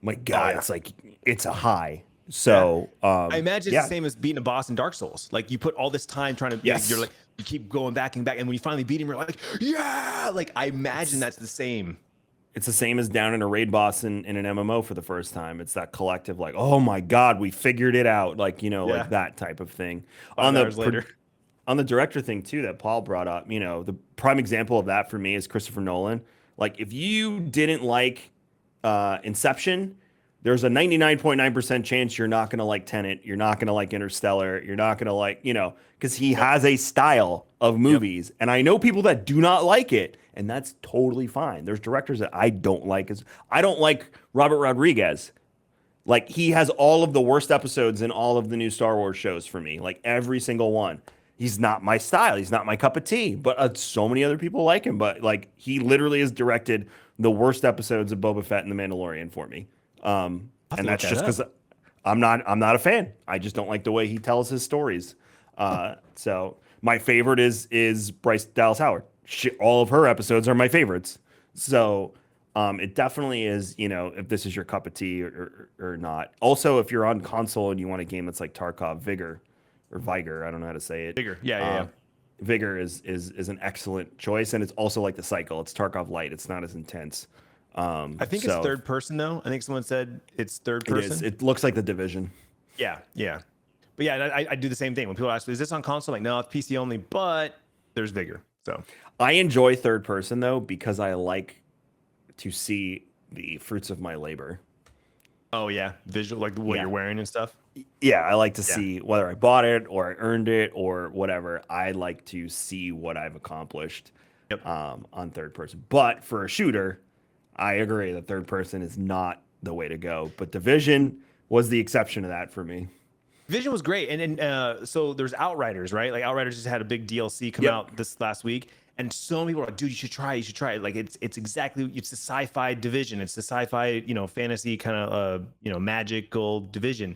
my God, yeah. it's like it's a high. Yeah. So I imagine it's yeah, the same as beating a boss in Dark Souls. Like you put all this time trying to, Yes. you're like, you keep going back and back, and when you finally beat him, you're like, yeah. Like I imagine that's the same. it's the same as down in a raid boss in an MMO for the first time. It's that collective like, oh my God, we figured it out. Like, Yeah. like that type of thing. 5 hours later. On the director thing too that Paul brought up, the prime example of that for me is Christopher Nolan. Like if you didn't like Inception, there's a 99.9% chance you're not going to like Tenet, you're not going to like Interstellar, you're not going to like, because he has a style of movies. And I know people that do not like it, and that's totally fine. There's directors that I don't like. I don't like Robert Rodriguez. Like he has all of the worst episodes in all of the new Star Wars shows for me, like every single one. He's not my style. He's not my cup of tea. But so many other people like him. But like he literally has directed the worst episodes of Boba Fett and The Mandalorian for me. And that's just because I'm not a fan. I just don't like the way he tells his stories. So my favorite is Bryce Dallas Howard. All of her episodes are my favorites. So it definitely is, if this is your cup of tea or not. Also, if you're on console and you want a game that's like Tarkov Vigor, or Vigor. I don't know how to say it. Bigger. Yeah. Vigor is an excellent choice, and it's also like the cycle. It's Tarkov light. It's not as intense. I think it's So third person though. I think someone said it's third it is. person. It looks like the Division. Yeah. But yeah, I do the same thing. When people ask, "Is this on console?" I'm like, no, it's PC only. But there's Vigor. So I enjoy third person though because I like to see the fruits of my labor. oh yeah, visual like what Yeah. you're wearing and stuff. Yeah, I like to Yeah. see whether I bought it or I earned it or whatever. I like to see what I've accomplished Yep. on third person. But for a shooter, I agree that third person is not the way to go. But Division was the exception to that for me. Vision was great, and so there's Outriders, right? Like Outriders just had a big DLC come Yep. out this last week, and so many people are like, "Dude, you should try it. Like it's exactly it's a sci-fi Division. It's the sci-fi fantasy kind of magical Division."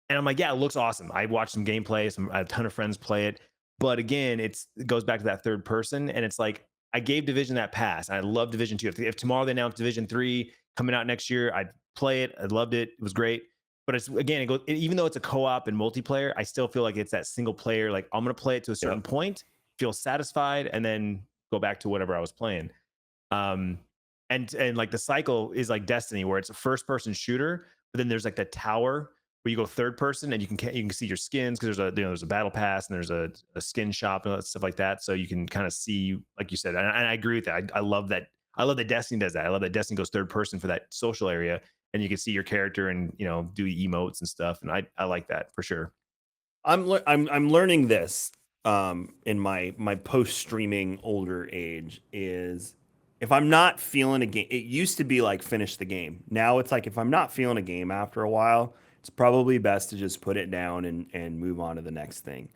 And I'm like, "Yeah, it looks awesome." I watched some gameplay, I have a ton of friends play it, but again, it goes back to that third person, and it's like I gave Division that pass. I love Division 2. If tomorrow they announced Division 3 coming out next year, I'd play it. I loved it. It was great. But it's again, even though it's a co-op and multiplayer, I still feel like it's that single player. Like I'm gonna play it to a certain point, feel satisfied, and then go back to whatever I was playing. Um, and like the cycle is like Destiny, where it's a first person shooter, but then there's like the tower where you go third person and you can see your skins because there's a battle pass and there's a skin shop and stuff like that, so you can kind of see, like you said, and I agree with that. I love that. I love that Destiny does that. I love that Destiny goes third person for that social area, and you can see your character and do emotes and stuff, and I like that for sure. I'm learning this in my post streaming older age is if I'm not feeling a game, it used to be like finish the game. Now it's like if I'm not feeling a game after a while, it's probably best to just put it down and move on to the next thing.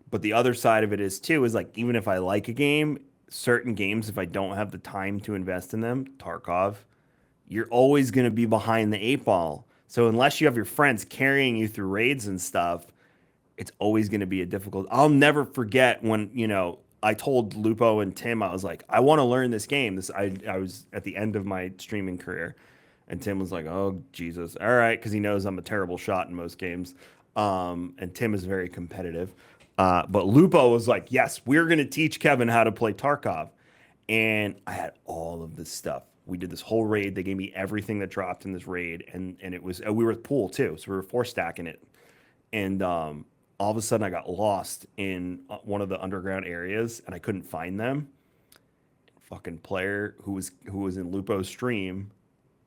But the other side of it is too is like even if I like a game, certain games if I don't have the time to invest in them, Tarkov, you're always going to be behind the eight ball. So unless you have your friends carrying you through raids and stuff, it's always going to be a difficult. I'll never forget when, I told Lupo and Tim, I was like, I want to learn this game. I was at the end of my streaming career. And Tim was like, oh, Jesus. All right. Because he knows I'm a terrible shot in most games. And Tim is very competitive. But Lupo was like, yes, we're going to teach Kevin how to play Tarkov. And I had all of this stuff. We did this whole raid. They gave me everything that dropped in this raid. And it was, we were at pool too. So we were four stacking it. And all of a sudden I got lost in one of the underground areas and I couldn't find them. Fucking player who was in Lupo's stream,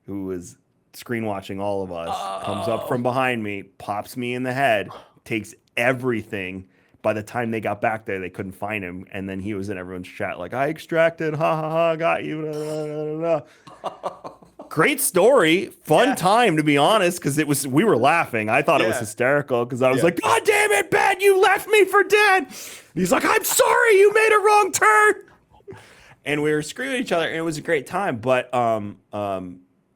who was screen watching all of us, comes up from behind me, pops me in the head, takes everything. By the time they got back there, they couldn't find him, and then he was in everyone's chat like, "I extracted, ha ha ha, got you." Blah, blah, blah. Great story, fun time to be honest, because we were laughing. I thought it was hysterical because I was like, "God damn it, Ben, you left me for dead." And he's like, "I'm sorry, you made a wrong turn." And we were screwing each other, and it was a great time. But I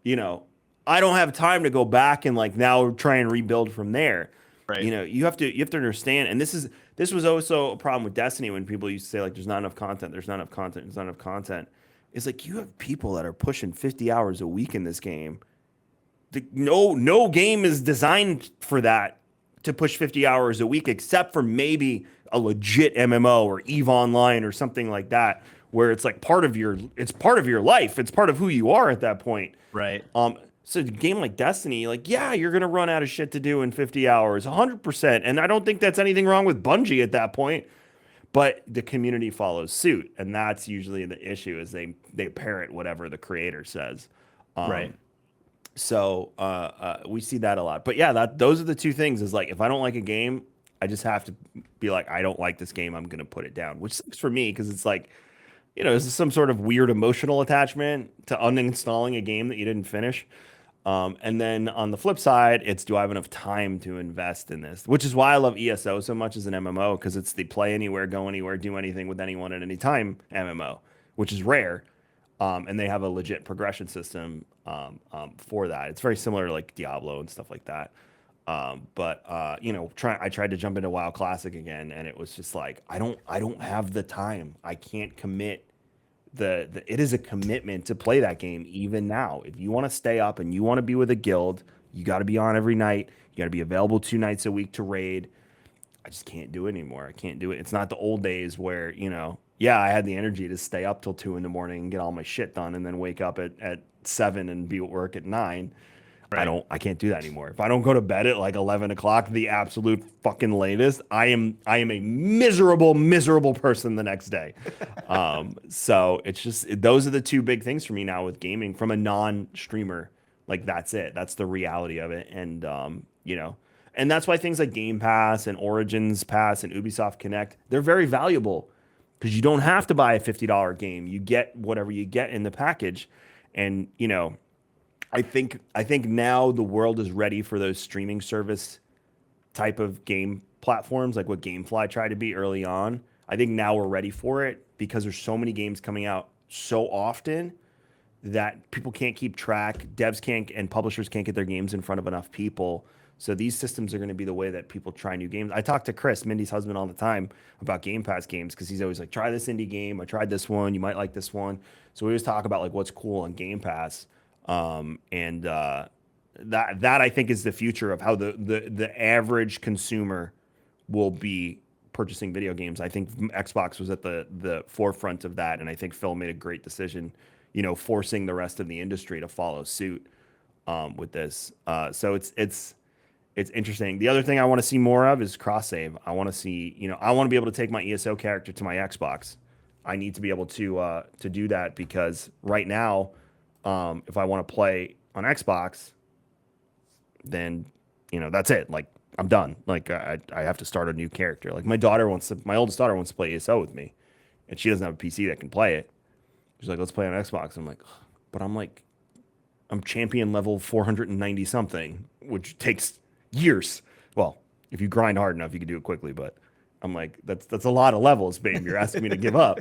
don't have time to go back and like now try and rebuild from there. Right. You have to understand, and this was also a problem with Destiny when people used to say like there's not enough content, there's not enough content, there's not enough content. It's like you have people that are pushing 50 hours a week in this game. No game is designed for that, to push 50 hours a week, except for maybe a legit MMO or EVE Online or something like that, where it's like part of your life. It's part of who you are at that point. Right. So a game like Destiny, like, yeah, you're going to run out of shit to do in 50 hours, 100%. And I don't think that's anything wrong with Bungie at that point. But the community follows suit. And that's usually the issue is they parrot whatever the creator says. Right. So we see that a lot. But yeah, those are the two things is like, if I don't like a game, I just have to be like, I don't like this game. I'm going to put it down, which sucks for me because it's like, this is some sort of weird emotional attachment to uninstalling a game that you didn't finish. And then on the flip side, it's do I have enough time to invest in this? Which is why I love ESO so much as an MMO, because it's the play anywhere, go anywhere, do anything with anyone at any time MMO, which is rare. And they have a legit progression system for that. It's very similar to like Diablo and stuff like that. I tried to jump into WoW Classic again, and it was just like I don't have the time. I can't commit. It is a commitment to play that game even now. If you want to stay up and you want to be with a guild, you got to be on every night. You got to be available 2 nights a week to raid. I just can't do it anymore. I can't do it. It's not the old days where, yeah, I had the energy to stay up till 2 in the morning and get all my shit done and then wake up at 7 and be at work at 9. Right. I can't do that anymore. If I don't go to bed at like 11 o'clock, the absolute fucking latest, I am a miserable person the next day. So it's just, those are the two big things for me now with gaming from a non-streamer. Like that's it. That's the reality of it. And, and that's why things like Game Pass and Origins Pass and Ubisoft Connect, they're very valuable because you don't have to buy a $50 game. You get whatever you get in the package. And, I think now the world is ready for those streaming service type of game platforms, like what GameFly tried to be early on. I think now we're ready for it because there's so many games coming out so often that people can't keep track. Devs can't and publishers can't get their games in front of enough people. So these systems are going to be the way that people try new games. I talk to Chris, Mindy's husband, all the time about Game Pass games because he's always like, try this indie game. I tried this one. You might like this one. So we always talk about like what's cool on Game Pass. And that I think is the future of how the average consumer will be purchasing video games. I think Xbox was at the forefront of that, and I think Phil made a great decision, forcing the rest of the industry to follow suit with this. So it's interesting. The other thing I want to see more of is cross save. I want to see, I want to be able to take my ESO character to my Xbox. I need to be able to do that because right now, if I want to play on Xbox, then that's it. Like I'm done. Like I have to start a new character. Like my oldest daughter wants to play ESO with me, and she doesn't have a PC that can play it. She's like, let's play on Xbox. I'm like, but I'm champion level 490 something, which takes years. Well, if you grind hard enough, you can do it quickly. But I'm like, that's a lot of levels, babe. You're asking me to give up.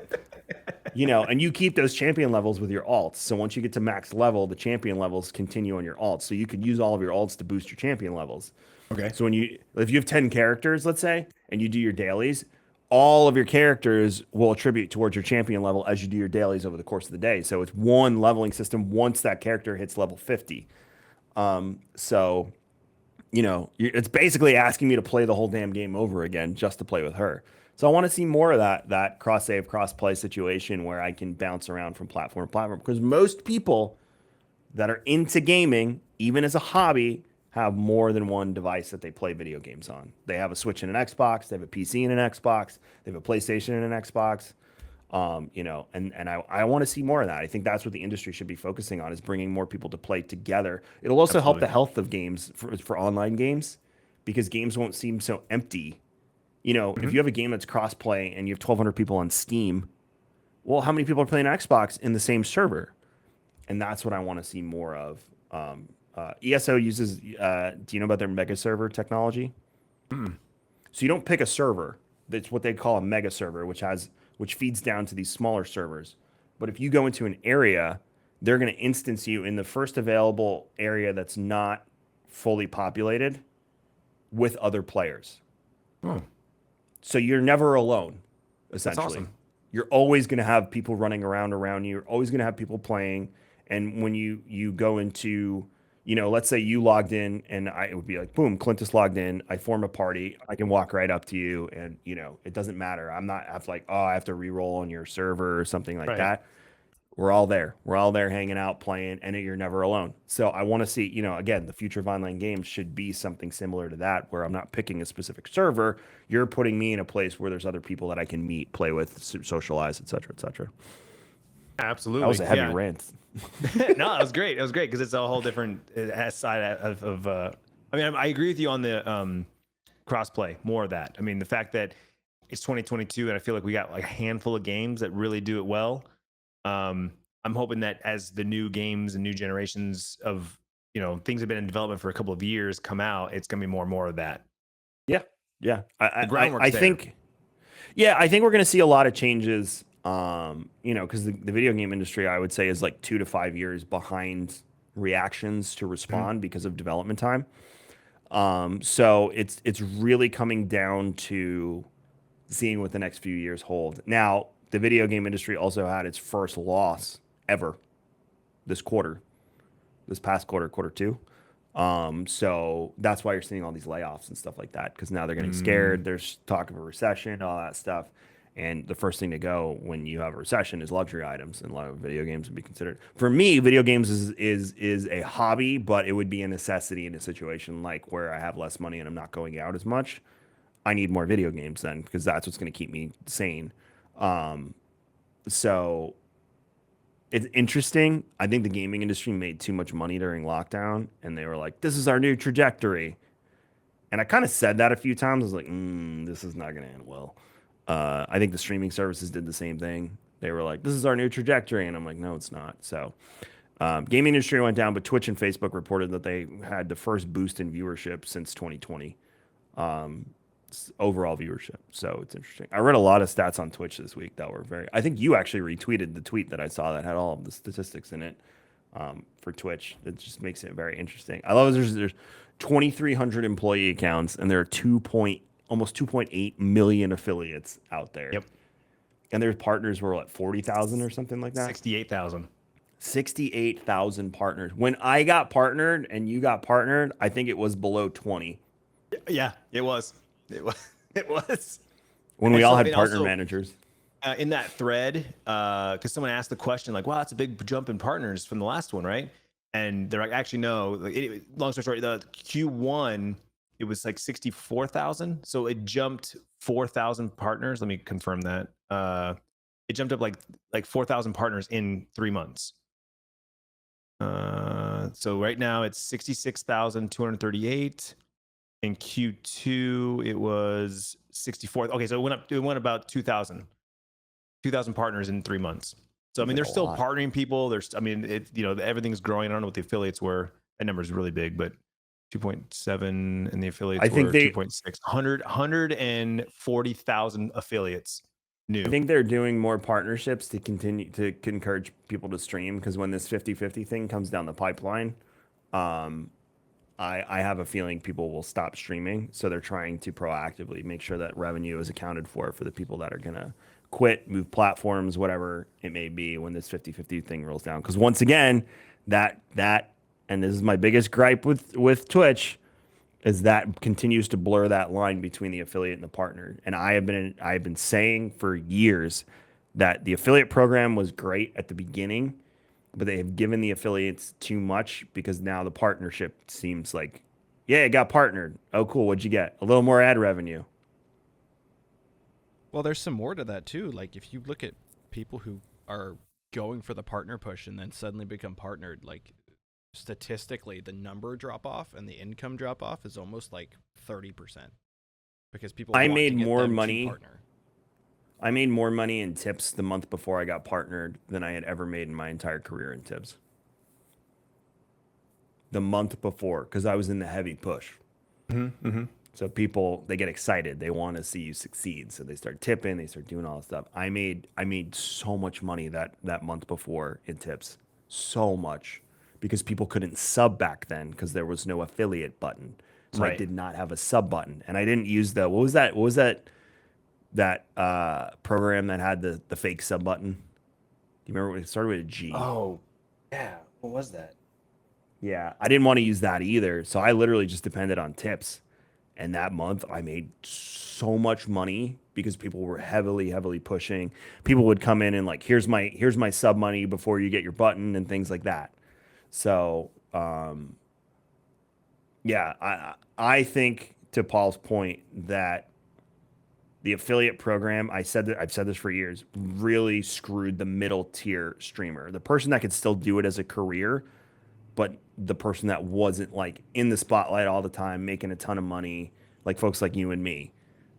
And you keep those champion levels with your alts. So once you get to max level, the champion levels continue on your alts. So you could use all of your alts to boost your champion levels. Okay. So if you have 10 characters, let's say, and you do your dailies, all of your characters will attribute towards your champion level as you do your dailies over the course of the day. So it's one leveling system once that character hits level 50. So it's basically asking me to play the whole damn game over again just to play with her. So I want to see more of that cross save, cross play situation where I can bounce around from platform to platform because most people that are into gaming, even as a hobby, have more than one device that they play video games on. They have a Switch and an Xbox, they have a PC and an Xbox, they have a PlayStation and an Xbox. And I want to see more of that. I think that's what the industry should be focusing on is bringing more people to play together. It'll also help the health of games for online games because games won't seem so empty. If you have a game that's cross-play and you have 1,200 people on Steam, well, how many people are playing Xbox in the same server? And that's what I want to see more of. ESO uses, do you know about their mega server technology? So you don't pick a server. That's what they call a mega server, which feeds down to these smaller servers. But if you go into an area, they're going to instance you in the first available area that's not fully populated with other players. Oh. So you're never alone, essentially. That's awesome. You're always going to have people running around you. You're always going to have people playing. And when you go into, let's say you logged in and it would be like, boom, Clintus logged in. I form a party. I can walk right up to you and, it doesn't matter. I have to re-roll on your server or something like that. We're all there. We're all there hanging out, playing, and you're never alone. So I want to see, again, the future of online games should be something similar to that, where I'm not picking a specific server. You're putting me in a place where there's other people that I can meet, play with, socialize, et cetera, et cetera. Absolutely. That was a heavy rant. No, it was great. It was great because it's a whole different side of I agree with you on the cross-play, more of that. I mean, the fact that it's 2022 and I feel like we got like a handful of games that really do it well. I'm hoping that as the new games and new generations of, things have been in development for a couple of years come out, it's going to be more and more of that. Yeah. Yeah. I think we're going to see a lot of changes, because the video game industry, I would say, is like 2 to 5 years behind reactions to respond because of development time. So it's really coming down to seeing what the next few years hold. Now, the video game industry also had its first loss ever this past quarter 2. So that's why you're seeing all these layoffs and stuff like that, because now they're getting Mm, scared. There's talk of a recession, all that stuff. And the first thing to go when you have a recession is luxury items, and a lot of video games would be considered. For me, video games is a hobby, but it would be a necessity in a situation like where I have less money and I'm not going out as much. I need more video games then because that's what's going to keep me sane. So it's interesting. I think the gaming industry made too much money during lockdown, and they were like, "This is our new trajectory." And I kind of said that a few times. I was like, "This is not going to end well." I think the streaming services did the same thing. They were like, "This is our new trajectory," and I'm like, "No, it's not." So, gaming industry went down, but Twitch and Facebook reported that they had the first boost in viewership since 2020. Overall viewership. So it's interesting. I read a lot of stats on Twitch this week that were very. I think you actually retweeted the tweet that I saw that had all of the statistics in it for Twitch. It just makes it very interesting. I love there's 2,300 employee accounts and there are almost 2.8 million affiliates out there. yep. And their partners were what 40,000 or something like that. 68,000. 68,000 partners. When I got partnered and you got partnered, I think it was below 20 Yeah, it was. It was. It was. when we And all so, had and partner also managers. in that thread, because someone asked the question, like, wow, that's a big jump in partners from the last one, right? And they're like, actually, no. Like, long story short, the Q1, it was like 64,000. So it jumped 4,000 partners. Let me confirm that. It jumped up like 4,000 partners in 3 months. So right now it's 66,238. In Q2, it was 64. Okay, so it went up. It went about 2,000 partners in 3 months. So I mean, Like they're a still lot. partnering people. There's, I mean, everything's growing. I don't know what the affiliates were. That number is really big, but 2.7 and the I affiliates think were they 2.6. 140,000 affiliates I new. think they're doing more partnerships to continue to encourage people to stream because when this 50-50 thing comes down the pipeline, um, I have a feeling people will stop streaming. So they're trying to proactively make sure that revenue is accounted for the people that are going to quit, move platforms, whatever it may be when this 50-50 thing rolls down. Because once again, and this is my biggest gripe with Twitch, is that continues to blur that line between the affiliate and the partner. And I have been saying for years that the affiliate program was great at the beginning, but they have given the affiliates too much because now the partnership seems like, yeah, it got partnered. Oh, cool. What'd you get? A little more ad revenue. Well, there's some more to that too. Like if you look at people who are going for the partner push and then suddenly become partnered, like statistically the number drop off and the income drop off is almost like 30% because people I want to made get more them to money. partner. I made more money in tips the month before I got partnered than I had ever made in my entire career in tips. The month before, because I was in the heavy push. Mm-hmm, mm-hmm. So people they get excited. They want to see you succeed. So they start tipping, they start doing all this stuff. I made so much money that month before in tips. So much. Because people couldn't sub back then because there was no affiliate button. So I Right. did not have a sub button. And I didn't use the what was that program that had the fake sub button? Do you remember it started with a G? Oh, yeah. What was that? Yeah, I didn't want to use that either. So I literally just depended on tips. And that month I made so much money because people were heavily pushing. People would come in and like, here's my sub money before you get your button and things like that. So yeah, I think to Paul's point that the affiliate program, I've said this for years, really screwed the middle tier streamer. The person that could still do it as a career, but the person that wasn't like in the spotlight all the time, making a ton of money, like folks like you and me.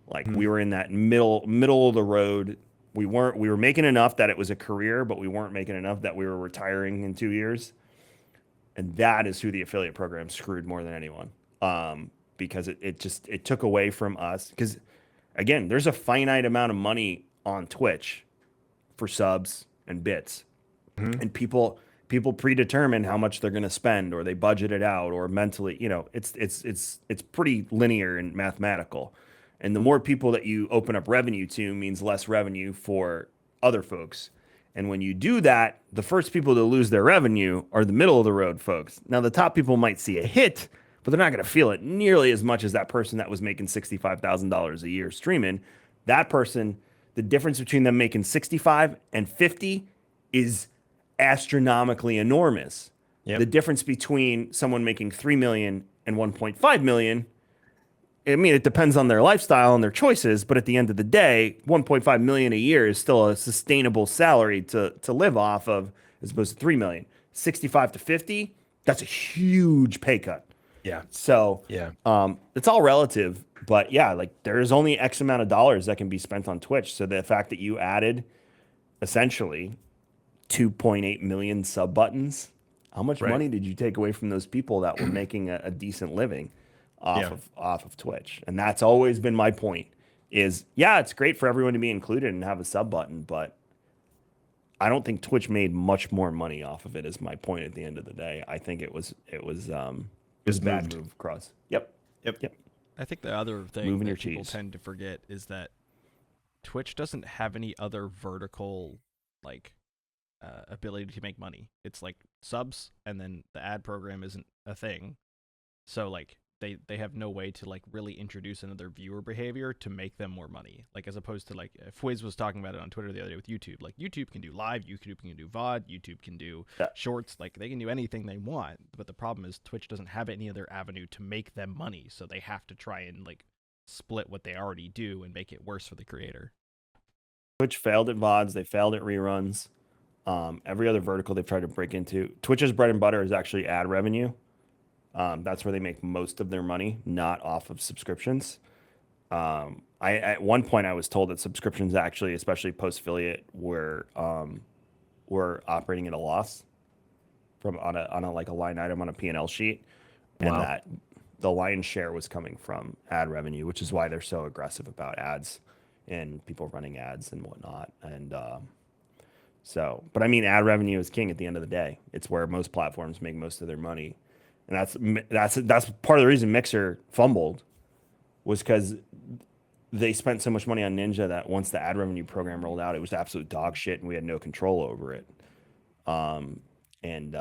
Like Mhm. we were in that middle of the road. We were making enough that it was a career, but we weren't making enough that we were retiring in 2 years. And that is who the affiliate program screwed more than anyone. Because it took away from us. Because again, there's a finite amount of money on Twitch for subs and bits, Mhm. and people predetermine how much they're going to spend, or they budget it out, or mentally, it's pretty linear and mathematical. And the more people that you open up revenue to means less revenue for other folks. And when you do that, the first people to lose their revenue are the middle of the road folks. Now, the top people might see a hit, but they're not going to feel it nearly as much as that person that was making $65,000 a year streaming. That person, the difference between them making 65 and 50 is astronomically enormous. Yep. The difference between someone making 3 million and 1.5 million, I mean, it depends on their lifestyle and their choices, but at the end of the day, 1.5 million a year is still a sustainable salary to live off of, as opposed to 3 million. 65 to 50, that's a huge pay cut. Yeah. So Yeah. it's all relative, but yeah, like there's only X amount of dollars that can be spent on Twitch. So the fact that you added essentially 2.8 million sub buttons, how much Right. money did you take away from those people that were making a decent living Yeah. off of Twitch? And that's always been my point is, yeah, it's great for everyone to be included and have a sub button, but I don't think Twitch made much more money off of it is my point at the end of the day. I think it was bad. move across. Yep. Yep. I think the other thing Moving that your people cheese. tend to forget is that Twitch doesn't have any other vertical like ability to make money. It's like subs, and then the ad program isn't a thing. So like they have no way to like really introduce another viewer behavior to make them more money. Like as opposed to like Fwiz was talking about it on Twitter the other day with YouTube. Like YouTube can do live, YouTube can do VOD, YouTube can do shorts. Like they can do anything they want. But the problem is Twitch doesn't have any other avenue to make them money. So they have to try and like split what they already do and make it worse for the creator. Twitch failed at VODs. They failed at reruns. Every other vertical they've tried to break into. Twitch's bread and butter is actually ad revenue. That's where they make most of their money, not off of subscriptions. I at one point I was told that subscriptions actually, especially post affiliate, were operating at a loss from on a like a line item on a P&L sheet, and Wow. that the lion's share was coming from ad revenue, which is why they're so aggressive about ads and people running ads and whatnot. And so, but I mean, ad revenue is king at the end of the day. It's where most platforms make most of their money, and that's part of the reason Mixer fumbled was because they spent so much money on Ninja that once the ad revenue program rolled out, it was absolute dog shit, and we had no control over it. And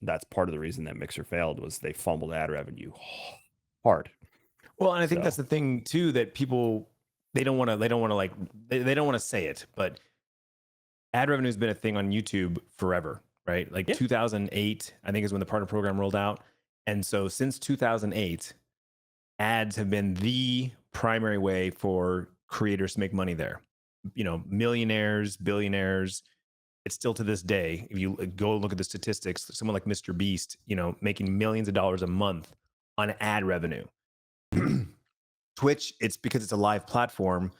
that's part of the reason that Mixer failed was they fumbled ad revenue hard. Well, and I think So- that's the thing too that people they don't want to say it, but ad revenue has been a thing on YouTube forever, right? Like 2008, I think is when the partner program rolled out. And so since 2008, ads have been the primary way for creators to make money there. You know, millionaires, billionaires. It's still to this day, if you go look at the statistics, someone like Mr. Beast, you know, making millions of dollars a month on ad revenue. Twitch, it's because it's a live platform.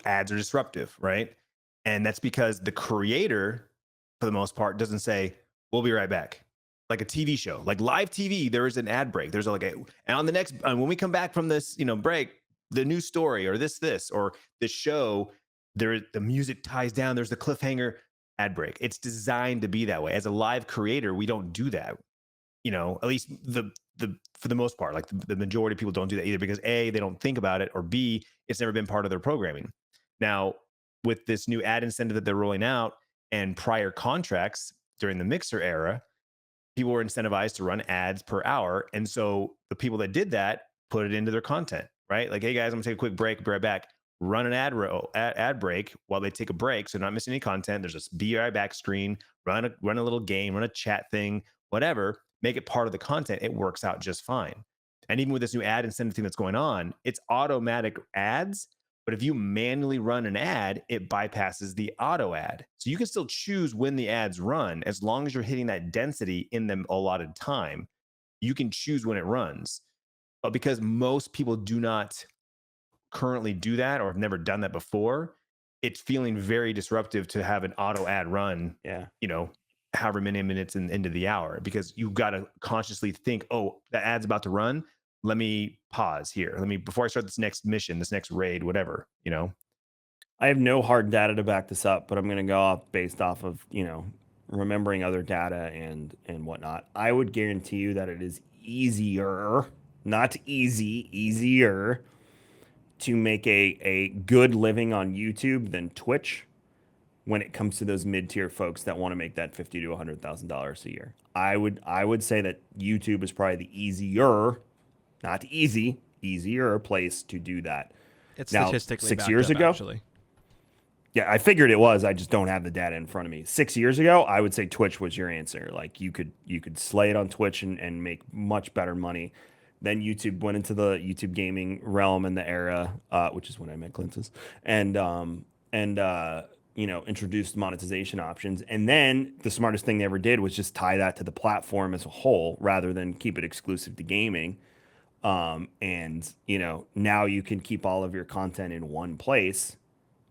Ads are disruptive, right? And that's because the creator, for the most part, doesn't say, we'll be right back. Like a TV show, like live TV, there is an ad break. There's like and on the next, when we come back from this, you know, break, the new story or this, or the show, the music ties down. There's the cliffhanger, ad break. It's designed to be that way. As a live creator, we don't do that. You know, at least for the most part, like the majority of people don't do that either because A, they don't think about it, or B, it's never been part of their programming. Now, with this new ad incentive that they're rolling out and prior contracts during the Mixer era, people were incentivized to run ads per hour. And so the people that did that put it into their content, right? Like, hey guys, I'm gonna take a quick break, be right back. Run an ad break while they take a break, so not missing any content. There's a be right back screen. Run a little game, run a chat thing, whatever. Make it part of the content. It works out just fine. And even with this new ad incentive thing that's going on, it's automatic ads. But if you manually run an ad, it bypasses the auto ad. So you can still choose when the ads run as long as you're hitting that density in the allotted time. You can choose when it runs. But because most people do not currently do that or have never done that before, it's feeling very disruptive to have an auto ad run, you know, however many minutes into the hour, because you've got to consciously think, oh, the ad's about to run. Let me pause here. Before I start this next mission, this next raid, whatever, you know. I have no hard data to back this up, but I'm going to go off based off of, you know, remembering other data and whatnot. I would guarantee you that it is easier, not easy, easier to make a good living on YouTube than Twitch. when it comes to those mid-tier folks that want to make that $50,000 to $100,000 a year. I would say that YouTube is probably the easier, not easy, easier place to do that. It's Now, statistically 6 backed years up, ago, actually. yeah, I figured it was. I just don't have the data in front of me. 6 years ago, I would say Twitch was your answer. Like you could slay it on Twitch and make much better money. Then YouTube went into the YouTube gaming realm in the era, which is when I met Clintus, and you know, introduced monetization options. And then the smartest thing they ever did was just tie that to the platform as a whole, rather than keep it exclusive to gaming. And you know, now you can keep all of your content in one place,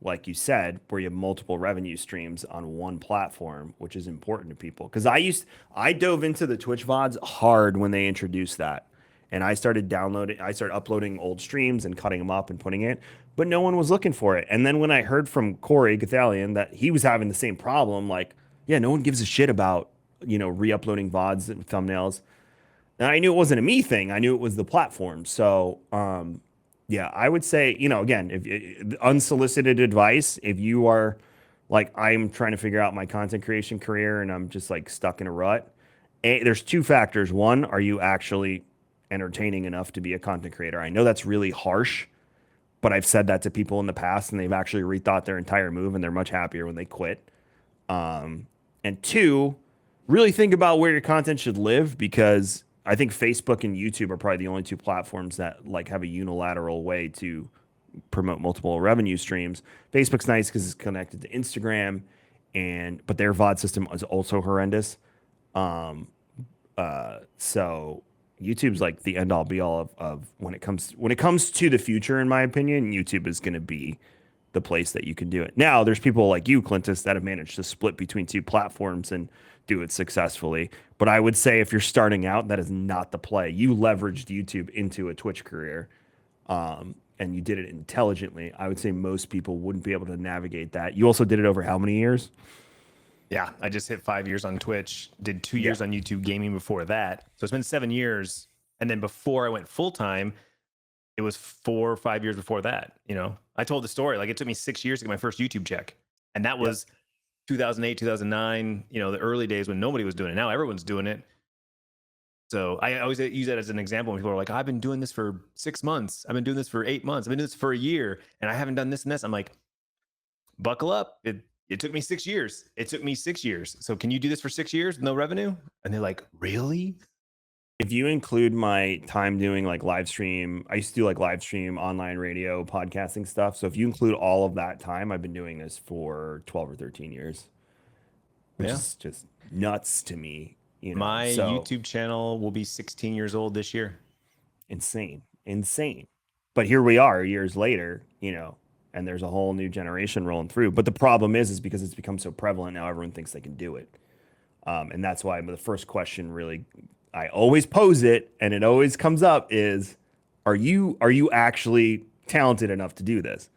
like you said, where you have multiple revenue streams on one platform, which is important to people. Because I dove into the Twitch VODs hard when they introduced that. And I started uploading old streams and cutting them up and putting it, but no one was looking for it. And then when I heard from Corey Gathalion that he was having the same problem, like, yeah, no one gives a shit about, you know, re-uploading VODs and thumbnails. And I knew it wasn't a me thing. I knew it was the platform. So, yeah, I would say, you know, again, if unsolicited advice, if you are like, I'm trying to figure out my content creation career and I'm just like stuck in a rut, there's two factors. One, are you actually entertaining enough to be a content creator? I know that's really harsh, but I've said that to people in the past and they've actually rethought their entire move and they're much happier when they quit. And two, really think about where your content should live, because I think Facebook and YouTube are probably the only two platforms that like have a unilateral way to promote multiple revenue streams. Facebook's nice because it's connected to Instagram, but their VOD system is also horrendous. So YouTube's like the end all be all of when it comes to the future, in my opinion. YouTube is going to be the place that you can do it. Now, there's people like you, Clintus, that have managed to split between two platforms and do it successfully. But I would say if you're starting out, that is not the play. You leveraged YouTube into a Twitch career, and you did it intelligently. I would say most people wouldn't be able to navigate that. You also did it over how many years? Yeah, I just hit 5 years on Twitch, did 2 years on YouTube gaming before that. So it's been 7 years. And then before I went full time, it was 4 or 5 years before that. You know, I told the story, like it took me 6 years to get my first YouTube check. And that was 2008, 2009, you know, the early days when nobody was doing it. Now everyone's doing it. So I always use that as an example when people are like, I've been doing this for 6 months. I've been doing this for 8 months. I've been doing this for a year and I haven't done this and this. I'm like, buckle up. It took me 6 years. It took me 6 years. So can you do this for 6 years? No revenue? And they're like, really? If you include my time doing like live stream, I used to do like live stream, online radio, podcasting stuff. So if you include all of that time, I've been doing this for 12 or 13 years, which is just nuts to me. You know, my YouTube channel will be 16 years old this year. Insane. But here we are years later, you know, and there's a whole new generation rolling through. But the problem is because it's become so prevalent now, everyone thinks they can do it. And that's why the first question really, I always pose it and it always comes up is, are you actually talented enough to do this?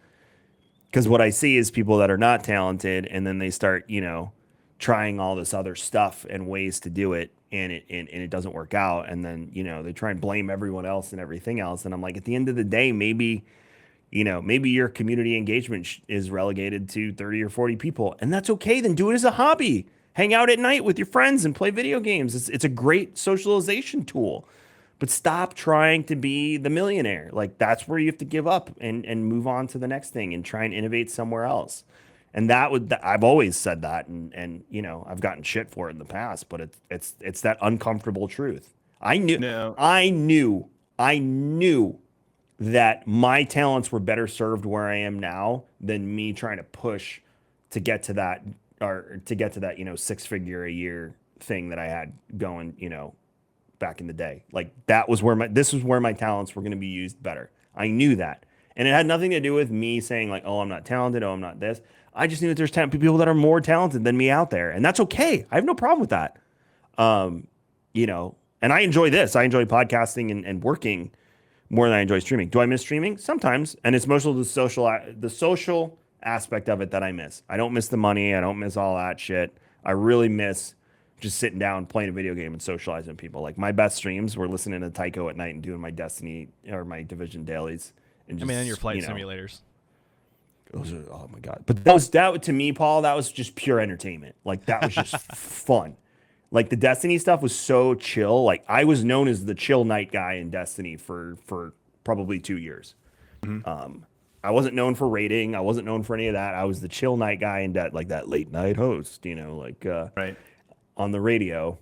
Because what I see is people that are not talented and then they start, you know, trying all this other stuff and ways to do it and it doesn't work out. And then, you know, they try and blame everyone else and everything else. And I'm like, at the end of the day, maybe your community engagement is relegated to 30 or 40 people, and that's okay. Then do it as a hobby. Hang out at night with your friends and play video games. It's a great socialization tool. But stop trying to be the millionaire. Like that's where you have to give up and move on to the next thing and try and innovate somewhere else. And I've always said that, and you know, I've gotten shit for it in the past, but it's that uncomfortable truth. I knew that my talents were better served where I am now than me trying to push to get to that, you know, 6-figure a year thing that I had going, you know, back in the day. Like this was where my talents were going to be used better. I knew that. And it had nothing to do with me saying like, oh, I'm not talented. Oh, I'm not this. I just knew that there's people that are more talented than me out there. And that's okay. I have no problem with that. You know, and I enjoy this. I enjoy podcasting and working more than I enjoy streaming. Do I miss streaming? Sometimes. And it's mostly the social aspect of it that I miss. I don't miss the money. I don't miss all that shit. I really miss just sitting down, playing a video game and socializing with people. Like my best streams were listening to Tycho at night and doing my Destiny or my Division dailies. And just, and your flight simulators. Oh my god! But that to me, Paul. That was just pure entertainment. Like that was just fun. Like the Destiny stuff was so chill. Like I was known as the chill night guy in Destiny for probably 2 years. Mhm. I wasn't known for rating. I wasn't known for any of that. I was the chill night guy and that like that late night host, like Right. on the radio.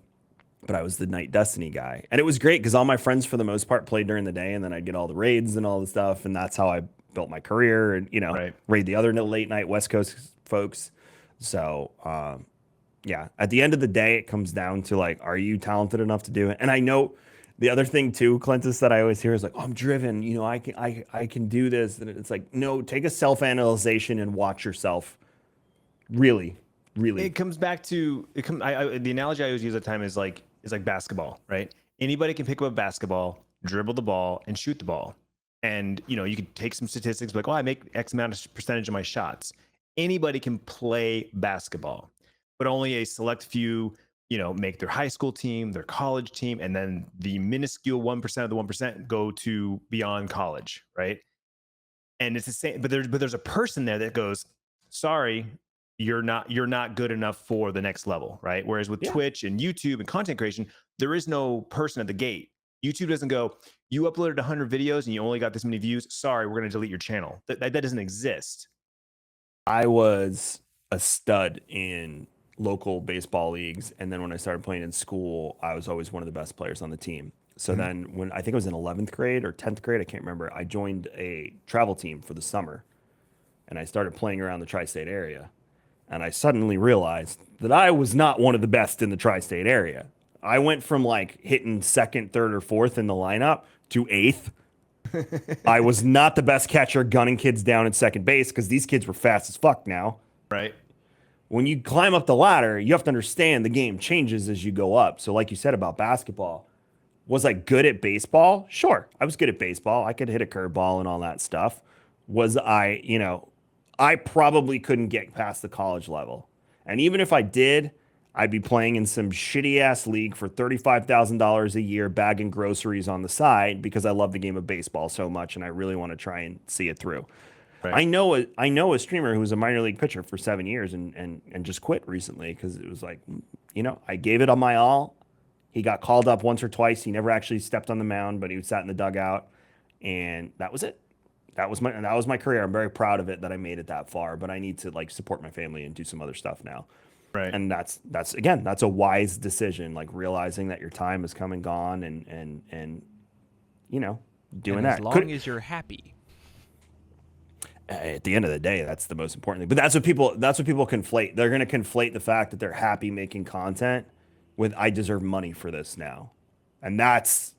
But I was the night Destiny guy, and it was great because all my friends for the most part played during the day, and then I'd get all the raids and all the stuff, and that's how I built my career, and Right. raid the other late night West Coast folks. So yeah, at the end of the day, it comes down to like, are you talented enough to do it? And I know the other thing too, Clintus, that I always hear is like, oh, I'm driven. I can do this. And it's like, no, take a self-analyzation and watch yourself. Really, really. It comes back to the analogy I always use at the time is like basketball, right? Anybody can pick up a basketball, dribble the ball, and shoot the ball. And you could take some statistics like, oh, I make X amount of percentage of my shots. Anybody can play basketball, but only a select few, make their high school team, their college team, and then the minuscule 1% of the 1% go to beyond college, right? And it's the same, but there's a person there that goes, sorry, you're not good enough for the next level, right? Whereas with Yeah. Twitch and YouTube and content creation, there is no person at the gate. YouTube doesn't go, you uploaded 100 videos and you only got this many views, sorry, we're going to delete your channel. That doesn't exist. I was a stud in local baseball leagues, and then when I started playing in school, I was always one of the best players on the team. So then when I think it was in 11th grade or 10th grade, I can't remember, I joined a travel team for the summer, and I started playing around the tri-state area. And I suddenly realized that I was not one of the best in the tri-state area. I went from like hitting second, third, or fourth in the lineup to eighth. I was not the best catcher gunning kids down at second base because these kids were fast as fuck now. Right. When you climb up the ladder, you have to understand the game changes as you go up. So, like you said about basketball, was I good at baseball? Sure, I was good at baseball. I could hit a curveball and all that stuff. Was I, I probably couldn't get past the college level. And even if I did, I'd be playing in some shitty ass league for $35,000 a year, bagging groceries on the side because I love the game of baseball so much and I really want to try and see it through. Right. I know a streamer who was a minor league pitcher for 7 years and just quit recently because it was like, I gave it on my all. He got called up once or twice. He never actually stepped on the mound, but he sat in the dugout, and that was it. That was my career. I'm very proud of it that I made it that far, but I need to like support my family and do some other stuff now. Right. And that's again, that's a wise decision, like realizing that your time has come and gone and doing and that. as long as you're happy. At the end of the day, that's the most important thing. But that's what people conflate. They're going to conflate the fact that they're happy making content with I deserve money for this now. And that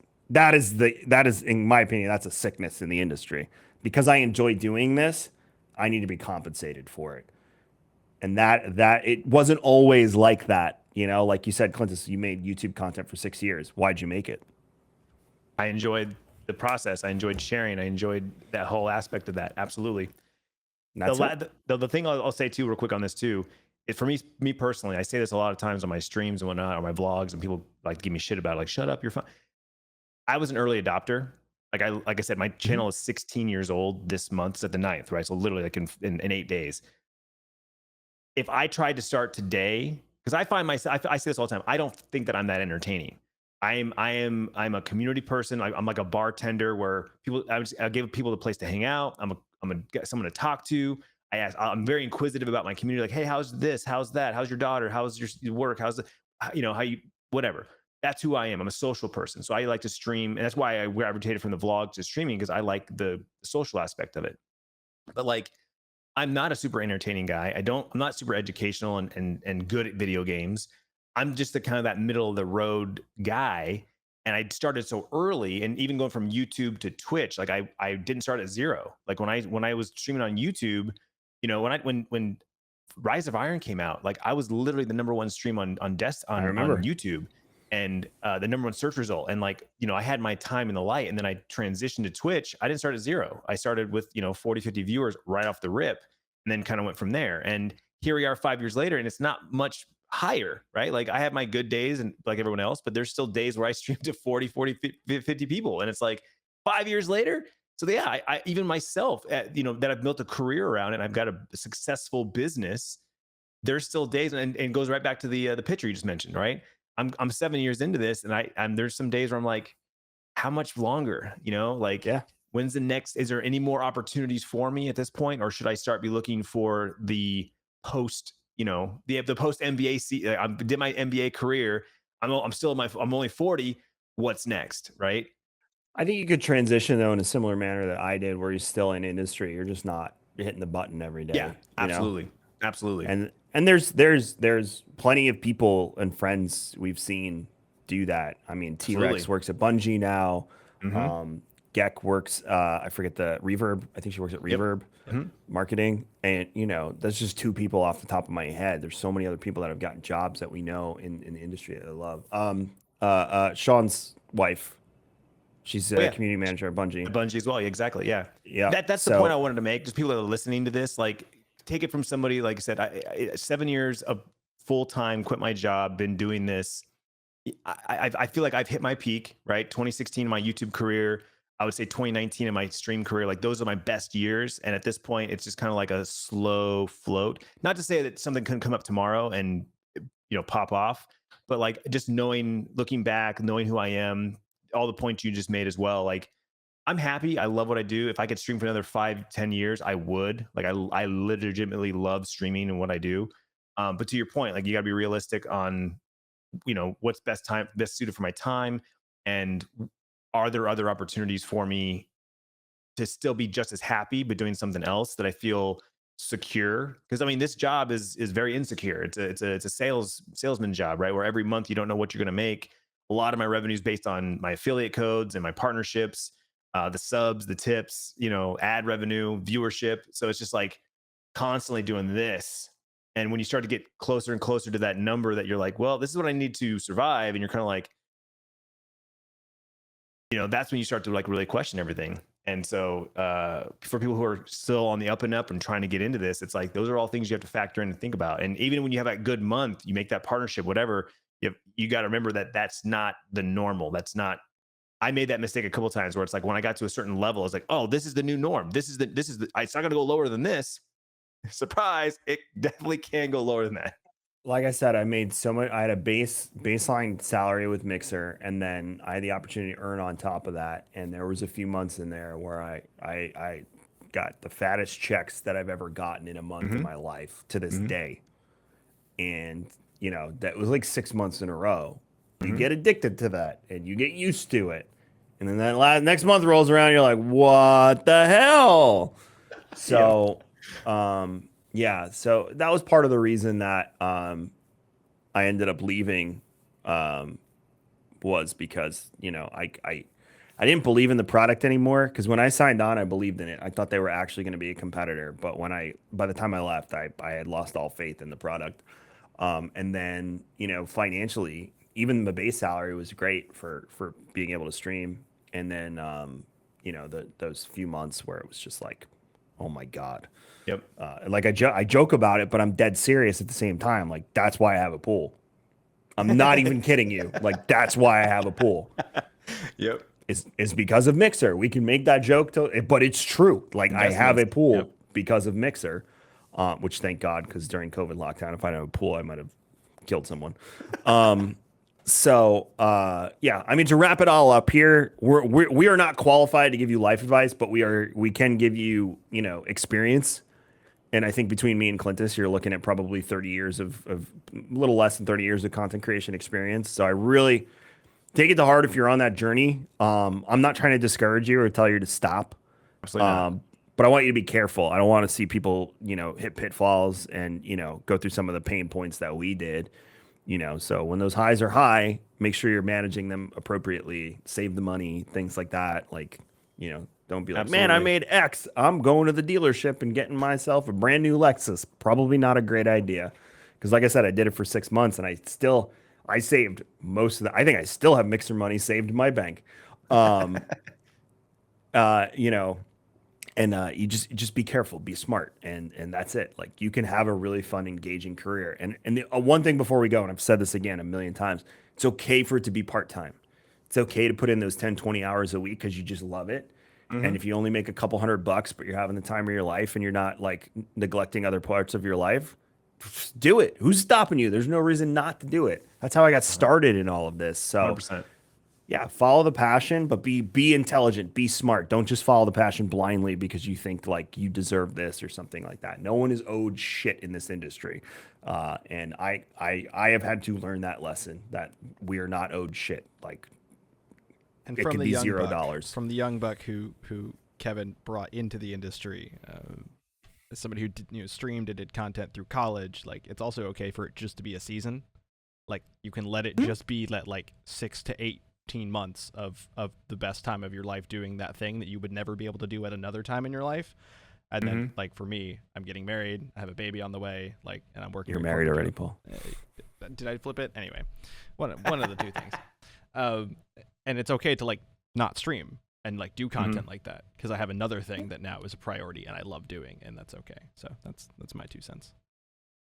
is in my opinion, that's a sickness in the industry. Because I enjoy doing this, I need to be compensated for it. And that it wasn't always like that. Like you said, Clintus, you made YouTube content for 6 years. Why'd you make it? I enjoyed the process. I enjoyed sharing. I enjoyed that whole aspect of that. Absolutely. The thing I'll say too, real quick on this too, is for me personally, I say this a lot of times on my streams and whatnot, on my vlogs, and people like to give me shit about it, like, shut up, you're fine. I was an early adopter. Like I said, my channel is 16 years old this month. It's at the 9th, right? So literally like in 8 days. If I tried to start today, because I find myself, I say this all the time, I don't think that I'm that entertaining. I'm a community person. I'm like a bartender where I give people the place to hang out. I'm someone to talk to. I'm very inquisitive about my community. Like, hey, how's this? How's that? How's your daughter? How's your work? How's how you, whatever. That's who I am. I'm a social person. So I like to stream. And that's why I gravitated from the vlog to streaming, because I like the social aspect of it. But like, I'm not a super entertaining guy. I'm not super educational and good at video games. I'm just the kind of that middle of the road guy. And I started so early, and even going from YouTube to Twitch, like I didn't start at zero. Like when I was streaming on YouTube, when Rise of Iron came out, like I was literally the #1 stream on YouTube, and the #1 search result. And like, I had my time in the light, and then I transitioned to Twitch. I didn't start at zero. I started with 40, 50 viewers right off the rip, and then kind of went from there. And here we are 5 years later, and it's not much higher, right? Like I have my good days and like everyone else, but there's still days where I stream to 40, 50 people. And it's like 5 years later, So yeah, I even myself, that I've built a career around and I've got a successful business. There's still days, and it goes right back to the picture you just mentioned, right? I'm 7 years into this, and there's some days where I'm like, how much longer? Like, Yeah. when's the next? Is there any more opportunities for me at this point, or should I start be looking for the post? The post MBA. I did my MBA career. I'm still in I'm only 40. What's next, right? I think you could transition though in a similar manner that I did, where you're still in industry. You're just not hitting the button every Yeah, day, you know? absolutely, absolutely. And there's plenty of people and friends we've seen do that. I mean, T Absolutely. Rex works at Bungie now. Mm-hmm. Um, Geck works. I forget the Reverb. I think she works at Yep. Reverb Mm-hmm. marketing. And that's just two people off the top of my head. There's so many other people that have gotten jobs that we know in the industry that I love. Sean's wife. She's Oh a yeah, community manager at Bungie. the Bungie as well. Yeah, exactly. Yeah, Yeah. that's the point I So wanted to make. Just people that are listening to this, like, take it from somebody. Like I said, 7 years of full time, quit my job, been doing this. I feel like I've hit my peak. Right, 2016 my YouTube career. I would say 2019 in my stream career. Like, those are my best years. And at this point, it's just kind of like a slow float. Not to say that something couldn't come up tomorrow and pop off, but like, just looking back, knowing who I am, all the points you just made as well. Like, I'm happy. I love what I do. If I could stream for another 5-10 years, I would. Like, I legitimately love streaming and what I do. But to your point, like, you got to be realistic on, what's best suited for my time, and are there other opportunities for me to still be just as happy, but doing something else that I feel secure. Because I mean, this job is very insecure. It's a salesman job, right? Where every month you don't know what you're going to make. A lot of my revenue is based on my affiliate codes and my partnerships, the subs, the tips, ad revenue, viewership. So it's just like constantly doing this. And when you start to get closer and closer to that number that you're like, well, this is what I need to survive, and you're kind of like, that's when you start to like really question everything. And so for people who are still on the up and up and trying to get into this, it's like, those are all things you have to factor in and think about. And even when you have a good month, you make that partnership, whatever, you got to remember that that's not the normal. That's not, I made that mistake a couple of times where it's like, when I got to a certain level, it's like, oh, this is the new norm. It's not going to go lower than this. Surprise. It definitely can go lower than that. like I said, I made so much. I had a baseline salary with Mixer, and then I had the opportunity to earn on top of that. And there was a few months in there where I got the fattest checks that I've ever gotten in a month in Mm-hmm. my life to this Mm-hmm. day. And that was like 6 months in a row. You Mm-hmm. get addicted to that, and you get used to it. And then that next month rolls around, you're like, what the hell? Yep. So, yeah, so that was part of the reason that I ended up leaving, um, was because I didn't believe in the product anymore. Because when I signed on, I believed in it. I thought they were actually going to be a competitor. But by the time I left, I had lost all faith in the product. And then financially, even the base salary was great for being able to stream. And then those few months where it was just like, oh my god. Yep. Like I joke about it, but I'm dead serious at the same time. Like, that's why I have a pool. I'm not even kidding you. Like, that's why I have a pool. Yep. Is because of Mixer. We can make that joke, but it's true. Like, I have Investments. a pool Yep. because of Mixer, which thank God, because during COVID lockdown, if I didn't have a pool, I might have killed someone. So yeah, I mean, to wrap it all up here, we are not qualified to give you life advice, but we can give you experience. And I think between me and Clintus, you're looking at probably 30 years of a little less than 30 years of content creation experience. So I really take it to heart if you're on that journey. I'm not trying to discourage you or tell you to stop. Absolutely not. But I want you to be careful. I don't want to see people, hit pitfalls and, go through some of the pain points that we did. So when those highs are high, make sure you're managing them appropriately, save the money, things like that. Like, don't be like, man, I Absolutely. made X. I'm going to the dealership and getting myself a brand new Lexus. Probably not a great idea. Because like I said, I did it for 6 months and I saved most of I think I still have Mixer money saved in my bank. Um, uh, you know, and you just be careful, be smart, and that's it. Like, you can have a really fun, engaging career. And the one thing before we go, and I've said this again a million times, it's okay for it to be part time. It's okay to put in those 10, 20 hours a week because you just love it. And if you only make a couple $100, but you're having the time of your life and you're not like neglecting other parts of your life, just do it. Who's stopping you? There's no reason not to do it. That's how I got started in all of this. So 100%. yeah, follow the passion, but be intelligent, be smart. Don't just follow the passion blindly because you think like you deserve this or something like that. No one is owed shit in this industry, and I have had to learn that lesson that we are not owed shit. Like, And it from could the be young $0. from the young buck who Kevin brought into the industry, as somebody who did, streamed and did content through college, like it's also okay for it just to be a season. Like you can let it just be like 6 to 18 months of the best time of your life doing that thing that you would never be able to do at another time in your life. And then like for me, I'm getting married, I have a baby on the way, like, and I'm working. You're married already, Paul. Did I flip it? Anyway, one of the two things. And it's okay to like not stream and like do content like that because I have another thing that now is a priority and I love doing, and that's okay. So that's my 2 cents.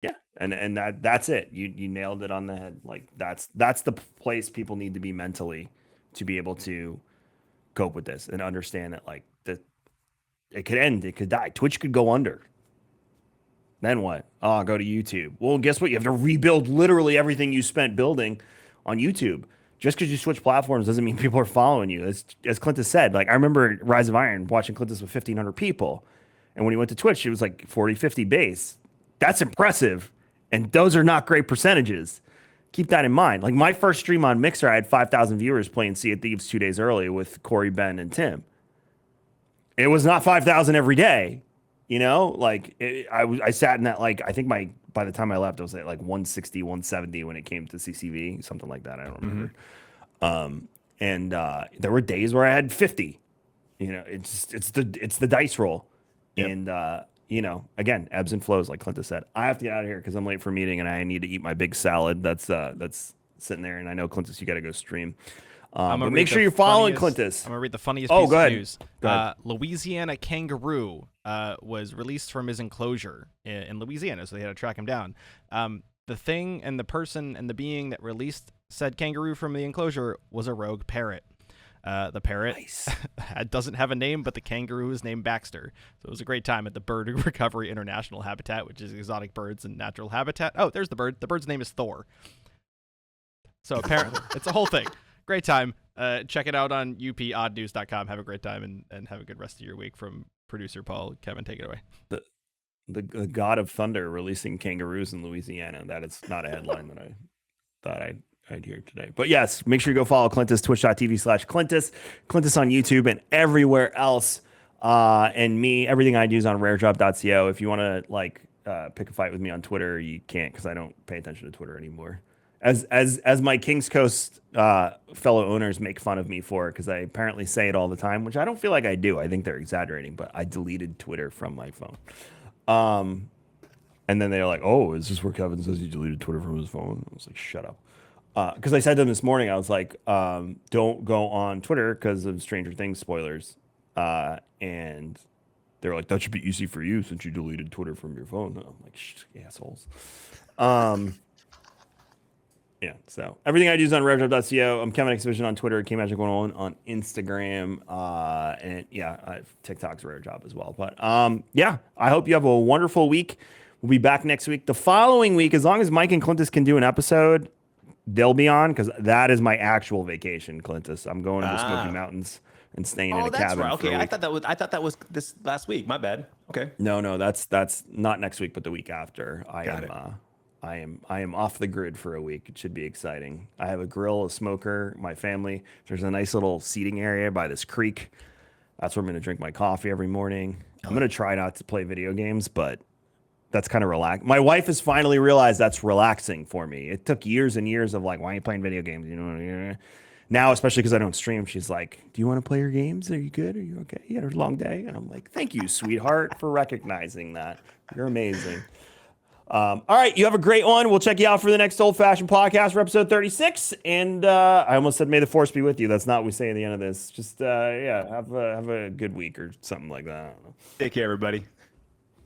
Yeah, and that's it. You nailed it on the head. Like that's the place people need to be mentally to be able to cope with this and understand that like it could end, it could die. Twitch could go under. Then what? Oh, go to YouTube. Well, guess what? You have to rebuild literally everything you spent building on YouTube. Just because you switch platforms doesn't mean people are following you. As Clintus said, like I remember Rise of Iron watching Clintus with 1,500 people. And when he went to Twitch, it was like 40, 50 base. That's impressive. And those are not great percentages. Keep that in mind. Like my first stream on Mixer, I had 5,000 viewers playing Sea of Thieves 2 days early with Corey, Ben, and Tim. It was not 5,000 every day. You know, like I sat in that, like, I think by the time I left, I was at like 160, 170 when it came to CCV, something like that. I don't remember. And there were days where I had 50, you know, it's the dice roll. Yep. And, you know, again, ebbs and flows, like Clintus said. I have to get out of here because I'm late for a meeting and I need to eat my big salad that's sitting there. And I know, Clintus, you got to go stream. But make sure you're following Clintus. I'm going to read the funniest piece go of ahead. news. Go ahead. Louisiana kangaroo was released from his enclosure in Louisiana, so they had to track him down. The thing and the person and the being that released said kangaroo from the enclosure was a rogue parrot. The parrot doesn't have a name, but the kangaroo is named Baxter. So it was a great time at the Bird Recovery International Habitat, which is exotic birds and natural habitat. Oh, there's the bird. The bird's name is Thor. So apparently, it's a whole thing. Great time. Check it out on upoddnews.com. Have a great time and have a good rest of your week. From producer Paul. Kevin, take it away. The God of Thunder releasing kangaroos in Louisiana. That is not a headline that I thought I'd hear today. But yes, make sure you go follow Clintus, twitch.tv/Clintus, Clintus on YouTube and everywhere else. And me, everything I do is on raredrop.co. If you want to like pick a fight with me on Twitter, you can't because I don't pay attention to Twitter anymore. As my Kings Coast fellow owners make fun of me for it because I apparently say it all the time, which I don't feel like I do. I think they're exaggerating, but I deleted Twitter from my phone. And then they're like, "Oh, is this where Kevin says he deleted Twitter from his phone?" I was like, "Shut up." Because I said to them this morning, I was like, "Don't go on Twitter because of Stranger Things spoilers." And they're like, "That should be easy for you since you deleted Twitter from your phone." And I'm like, assholes. Yeah, so everything I do is on RevDrop.co. I'm Kevin Exhibition on Twitter, KMagic101 on Instagram, and yeah, TikTok's Rare Job as well. But yeah, I hope you have a wonderful week. We'll be back next week. The following week, as long as Mike and Clintus can do an episode, they'll be on because that is my actual vacation, Clintus. I'm going to the Smoky Mountains and staying in a cabin. Right. Okay, for a I thought that was this last week. My bad. Okay. No, that's not next week, but the week after. I am off the grid for a week. It should be exciting. I have a grill, a smoker, my family. There's a nice little seating area by this creek. That's where I'm going to drink my coffee every morning. I'm going to try not to play video games, but that's kind of relaxing. My wife has finally realized that's relaxing for me. It took years and years of like, why are you playing video games? You know, now, especially because I don't stream, she's like, do you want to play your games? Are you good? Are you okay? You had a long day? And I'm like, thank you, sweetheart, for recognizing that. You're amazing. All right, you have a great one. We'll check you out for the next Old Fashioned Podcast for episode 36. And I almost said, may the force be with you. That's not what we say at the end of this. Just, yeah, have a good week or something like that. I don't know. Take care, everybody.